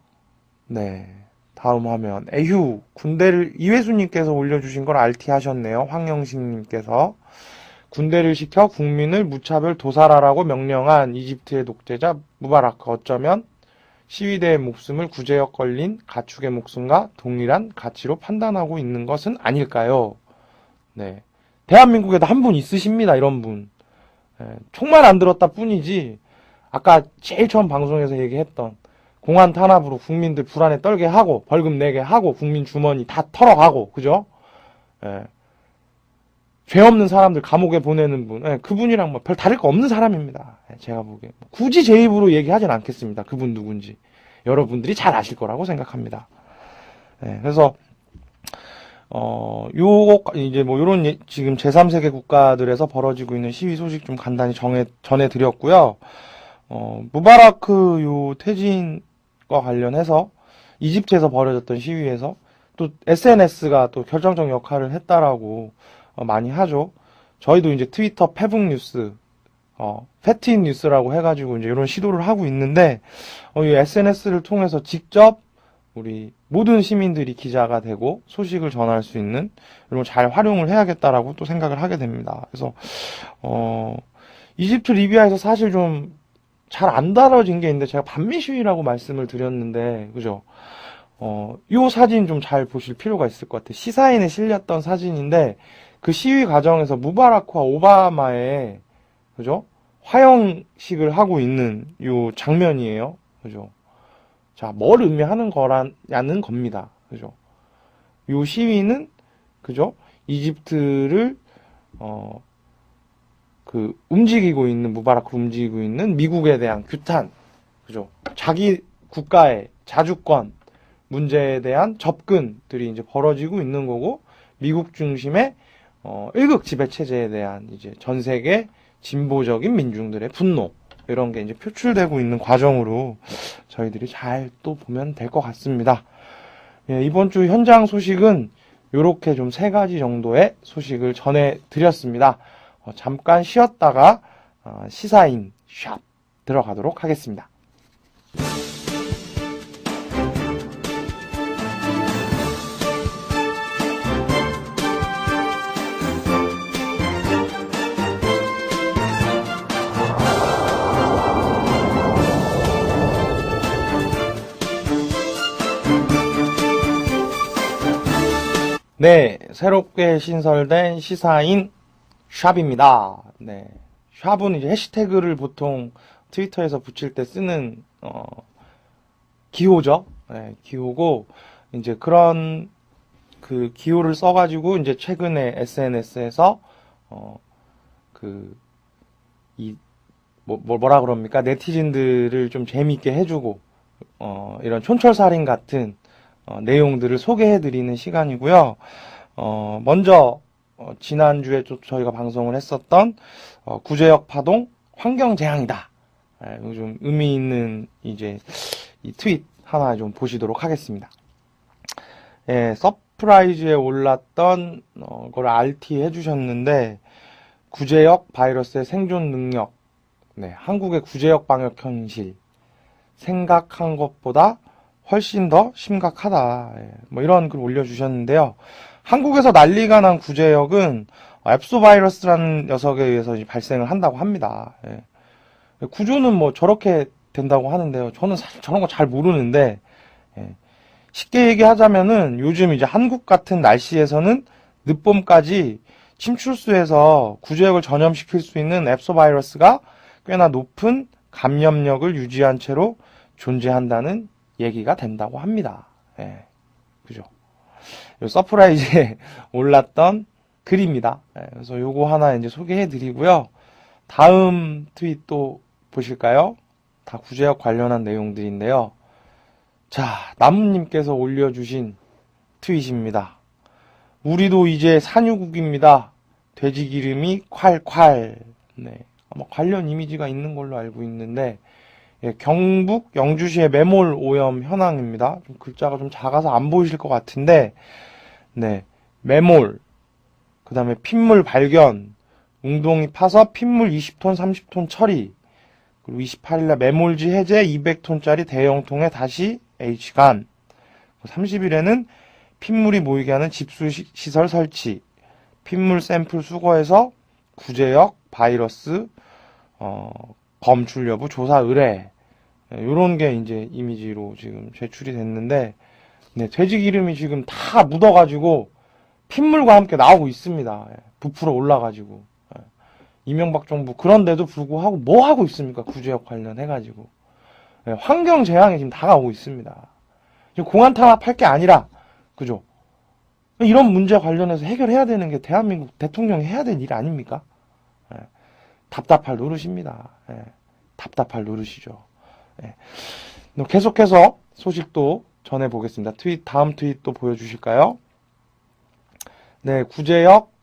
네. 다음 화면. 에휴, 군대를, 이회수님께서 올려주신 걸 RT 하셨네요. 황영식님께서. 군대를 시켜 국민을 무차별 도살하라고 명령한 이집트의 독재자 무바라크. 어쩌면 시위대의 목숨을 구제역 걸린 가축의 목숨과 동일한 가치로 판단하고 있는 것은 아닐까요? 네. 대한민국에도 한 분 있으십니다, 이런 분. 총만 안 들었다 뿐이지, 아까 제일 처음 방송에서 얘기했던 공안 탄압으로 국민들 불안에 떨게 하고 벌금 내게 하고 국민 주머니 다 털어가고, 그죠? 죄 없는 사람들 감옥에 보내는 분, 그분이랑 뭐 별 다를 거 없는 사람입니다. 제가 보기에 굳이 제 입으로 얘기하진 않겠습니다. 그분 누군지 여러분들이 잘 아실 거라고 생각합니다. 그래서 요거 이제 뭐 요런 지금 제3세계 국가들에서 벌어지고 있는 시위 소식 좀 간단히 전해드렸고요. 무바라크 요 퇴진과 관련해서 이집트에서 벌어졌던 시위에서 또 SNS가 또 결정적 역할을 했다라고 많이 하죠. 저희도 이제 트위터 페북 뉴스, 패트인 뉴스라고 해가지고 이제 이런 시도를 하고 있는데, 이 SNS를 통해서 직접 우리 모든 시민들이 기자가 되고 소식을 전할 수 있는 이런 잘 활용을 해야겠다라고 또 생각을 하게 됩니다. 그래서 이집트 리비아에서 사실 좀 잘 안 다뤄진 게 있는데, 제가 반미 시위라고 말씀을 드렸는데, 그죠? 요 사진 좀 잘 보실 필요가 있을 것 같아요. 시사인에 실렸던 사진인데, 그 시위 과정에서 무바라크와 오바마의, 그죠? 화형식을 하고 있는 요 장면이에요. 그죠? 자, 뭘 의미하는 거라는 겁니다. 그죠? 요 시위는, 그죠? 이집트를, 움직이고 있는, 무바라크 움직이고 있는 미국에 대한 규탄, 그죠? 자기 국가의 자주권 문제에 대한 접근들이 이제 벌어지고 있는 거고, 미국 중심의, 일극 지배 체제에 대한 이제 전 세계 진보적인 민중들의 분노, 이런 게 이제 표출되고 있는 과정으로 저희들이 잘 또 보면 될 것 같습니다. 예, 이번 주 현장 소식은 요렇게 좀 3가지 정도의 소식을 전해드렸습니다. 잠깐 쉬었다가 시사인 샵 들어가도록 하겠습니다. 네, 새롭게 신설된 시사인 샵입니다. 네, 샵은 이제 해시태그를 보통 트위터에서 붙일 때 쓰는 기호죠. 네, 기호고, 이제 그런 그 기호를 써가지고 이제 최근에 SNS에서 뭐라 그럽니까? 네티즌들을 좀 재미있게 해주고 이런 촌철살인 같은 내용들을 소개해드리는 시간이고요. 먼저 지난주에 저희가 방송을 했었던 구제역 파동 환경재앙이다. 좀 의미 있는 이제 이 트윗 하나 좀 보시도록 하겠습니다. 서프라이즈에 올랐던 걸 RT 해주셨는데, 구제역 바이러스의 생존 능력, 한국의 구제역 방역 현실, 생각한 것보다 훨씬 더 심각하다. 뭐 이런 글 올려주셨는데요. 한국에서 난리가 난 구제역은 앱소바이러스라는 녀석에 의해서 발생을 한다고 합니다. 구조는 뭐 저렇게 된다고 하는데요. 저는 사실 저런 거 잘 모르는데, 쉽게 얘기하자면은 요즘 이제 한국 같은 날씨에서는 늦봄까지 침출수에서 구제역을 전염시킬 수 있는 앱소바이러스가 꽤나 높은 감염력을 유지한 채로 존재한다는 얘기가 된다고 합니다. 그죠? 요 서프라이즈에 올랐던 글입니다. 그래서 요거 하나 이제 소개해 드리고요. 다음 트윗 또 보실까요? 다 구제역 관련한 내용들인데요. 자, 나무님께서 올려주신 트윗입니다. 우리도 이제 산유국입니다. 돼지 기름이 콸콸. 아마 관련 이미지가 있는 걸로 알고 있는데, 경북 영주시의 매몰 오염 현황입니다. 좀 글자가 좀 작아서 안 보이실 것 같은데, 매몰, 그 다음에 핏물 발견, 웅동이 파서 핏물 20톤, 30톤 처리, 그리고 28일날 매몰지 해제 200톤짜리 대형통에 다시 H간. 30일에는 핏물이 모이게 하는 집수시설 설치, 핏물 샘플 수거해서 구제역, 바이러스, 검출 여부 조사 의뢰. 요런 게 이제 이미지로 지금 제출이 됐는데, 네, 돼지 기름이 지금 다 묻어가지고 핏물과 함께 나오고 있습니다. 부풀어 올라가지고. 이명박 정부 그런데도 불구하고 뭐 하고 있습니까? 구제역 관련해가지고. 환경 재앙이 지금 다가오고 있습니다. 지금 공안 탄압할 게 아니라, 그죠? 이런 문제 관련해서 해결해야 되는 게 대한민국 대통령이 해야 될 일 아닙니까? 답답할 노릇입니다. 답답할 노릇이죠. 계속해서 소식도 전해보겠습니다. 다음 트윗도 보여주실까요? 네, 구제역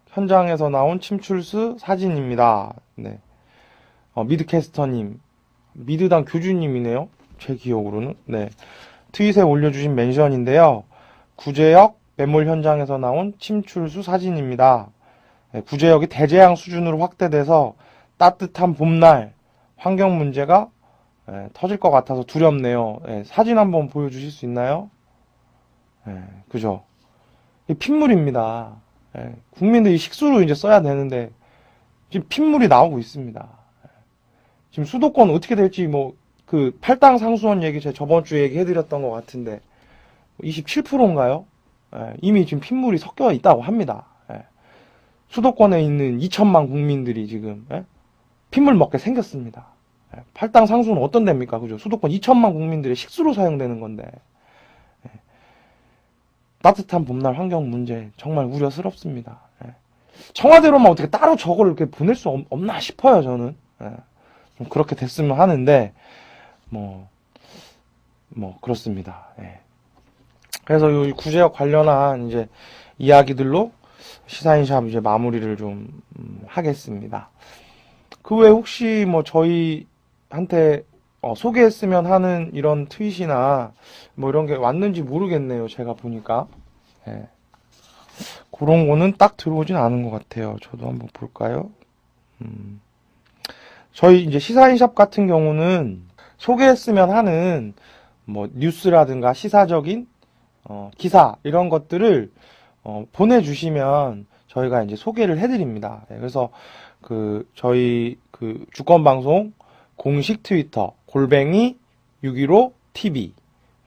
현장에서 나온 침출수 사진입니다. 네. 미드캐스터님, 미드당 교주님이네요. 제 기억으로는. 네. 트윗에 올려주신 멘션인데요. 구제역 매몰 현장에서 나온 침출수 사진입니다. 네, 구제역이 대재앙 수준으로 확대돼서 따뜻한 봄날 환경 문제가 터질 것 같아서 두렵네요. 사진 한번 보여주실 수 있나요? 그죠? 핏물입니다. 국민들이 식수로 이제 써야 되는데 지금 핏물이 나오고 있습니다. 지금 수도권 어떻게 될지 그 팔당 상수원 얘기 제가 저번 주에 얘기해드렸던 것 같은데 27%인가요? 이미 지금 핏물이 섞여 있다고 합니다. 수도권에 있는 2천만 국민들이 지금 핏물 먹게 생겼습니다. 팔당 상수는 어떤 데입니까? 그죠? 수도권 2천만 국민들의 식수로 사용되는 건데. 따뜻한 봄날 환경 문제 정말 우려스럽습니다. 청와대로만 어떻게 따로 저걸 이렇게 보낼 수 없나 싶어요, 저는. 좀 그렇게 됐으면 하는데, 그렇습니다. 그래서 이 구제역 관련한 이제 이야기들로 시사인샵 이제 마무리를 좀 하겠습니다. 그 외에 혹시 저희한테 소개했으면 하는 이런 트윗이나 이런 게 왔는지 모르겠네요. 제가 보니까. 그런 거는 딱 들어오진 않은 것 같아요. 저도 한번 볼까요? 저희 이제 시사인샵 같은 경우는 소개했으면 하는 뉴스라든가 시사적인 기사 이런 것들을 보내주시면 저희가 이제 소개를 해드립니다. 그래서 저희 주권방송 공식 트위터 @615TV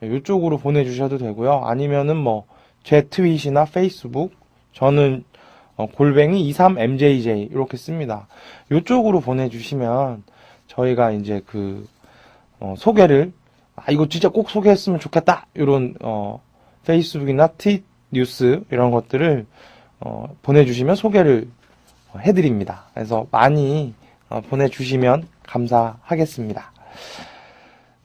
이쪽으로 보내주셔도 되고요. 아니면은 제 트윗이나 페이스북 저는 @23MJJ 이렇게 씁니다. 이쪽으로 보내주시면 저희가 이제 소개를 이거 진짜 꼭 소개했으면 좋겠다 이런 페이스북이나 트윗 뉴스 이런 것들을 보내주시면 소개를 해드립니다. 그래서 많이 보내주시면 감사하겠습니다.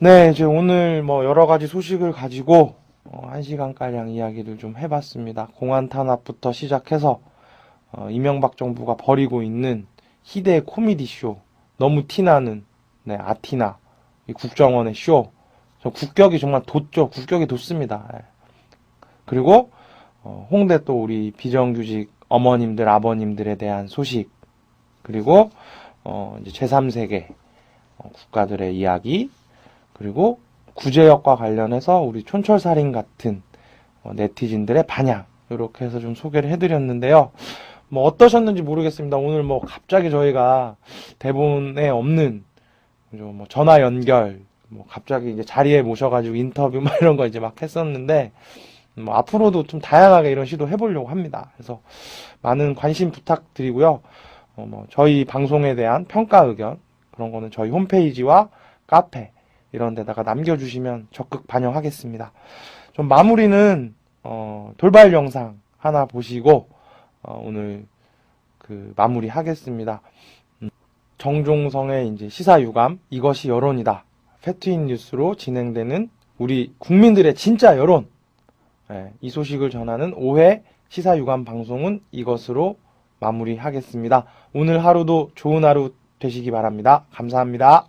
네, 이제 오늘 여러 가지 소식을 가지고 1시간가량 이야기를 좀 해봤습니다. 공안 탄압부터 시작해서 이명박 정부가 벌이고 있는 희대의 코미디 쇼, 너무 티나는 아티나 이 국정원의 쇼, 저 국격이 정말 돋죠. 국격이 돋습니다. 그리고 홍대 또 우리 비정규직 어머님들, 아버님들에 대한 소식, 그리고 이제 제3세계 국가들의 이야기, 그리고 구제역과 관련해서 우리 촌철살인 같은 네티즌들의 반향, 이렇게 해서 좀 소개를 해드렸는데요. 어떠셨는지 모르겠습니다. 오늘 갑자기 저희가 대본에 없는 전화 연결, 갑자기 이제 자리에 모셔가지고 인터뷰 이런 거 이제 막 했었는데, 앞으로도 좀 다양하게 이런 시도 해보려고 합니다. 그래서 많은 관심 부탁드리고요. 저희 방송에 대한 평가 의견, 그런 거는 저희 홈페이지와 카페, 이런 데다가 남겨주시면 적극 반영하겠습니다. 좀 마무리는, 돌발 영상 하나 보시고, 오늘 마무리 하겠습니다. 정종성의 이제 시사유감, 이것이 여론이다. 팩트인 뉴스로 진행되는 우리 국민들의 진짜 여론, 이 소식을 전하는 5회 시사유감 방송은 이것으로 마무리하겠습니다. 오늘 하루도 좋은 하루 되시기 바랍니다. 감사합니다.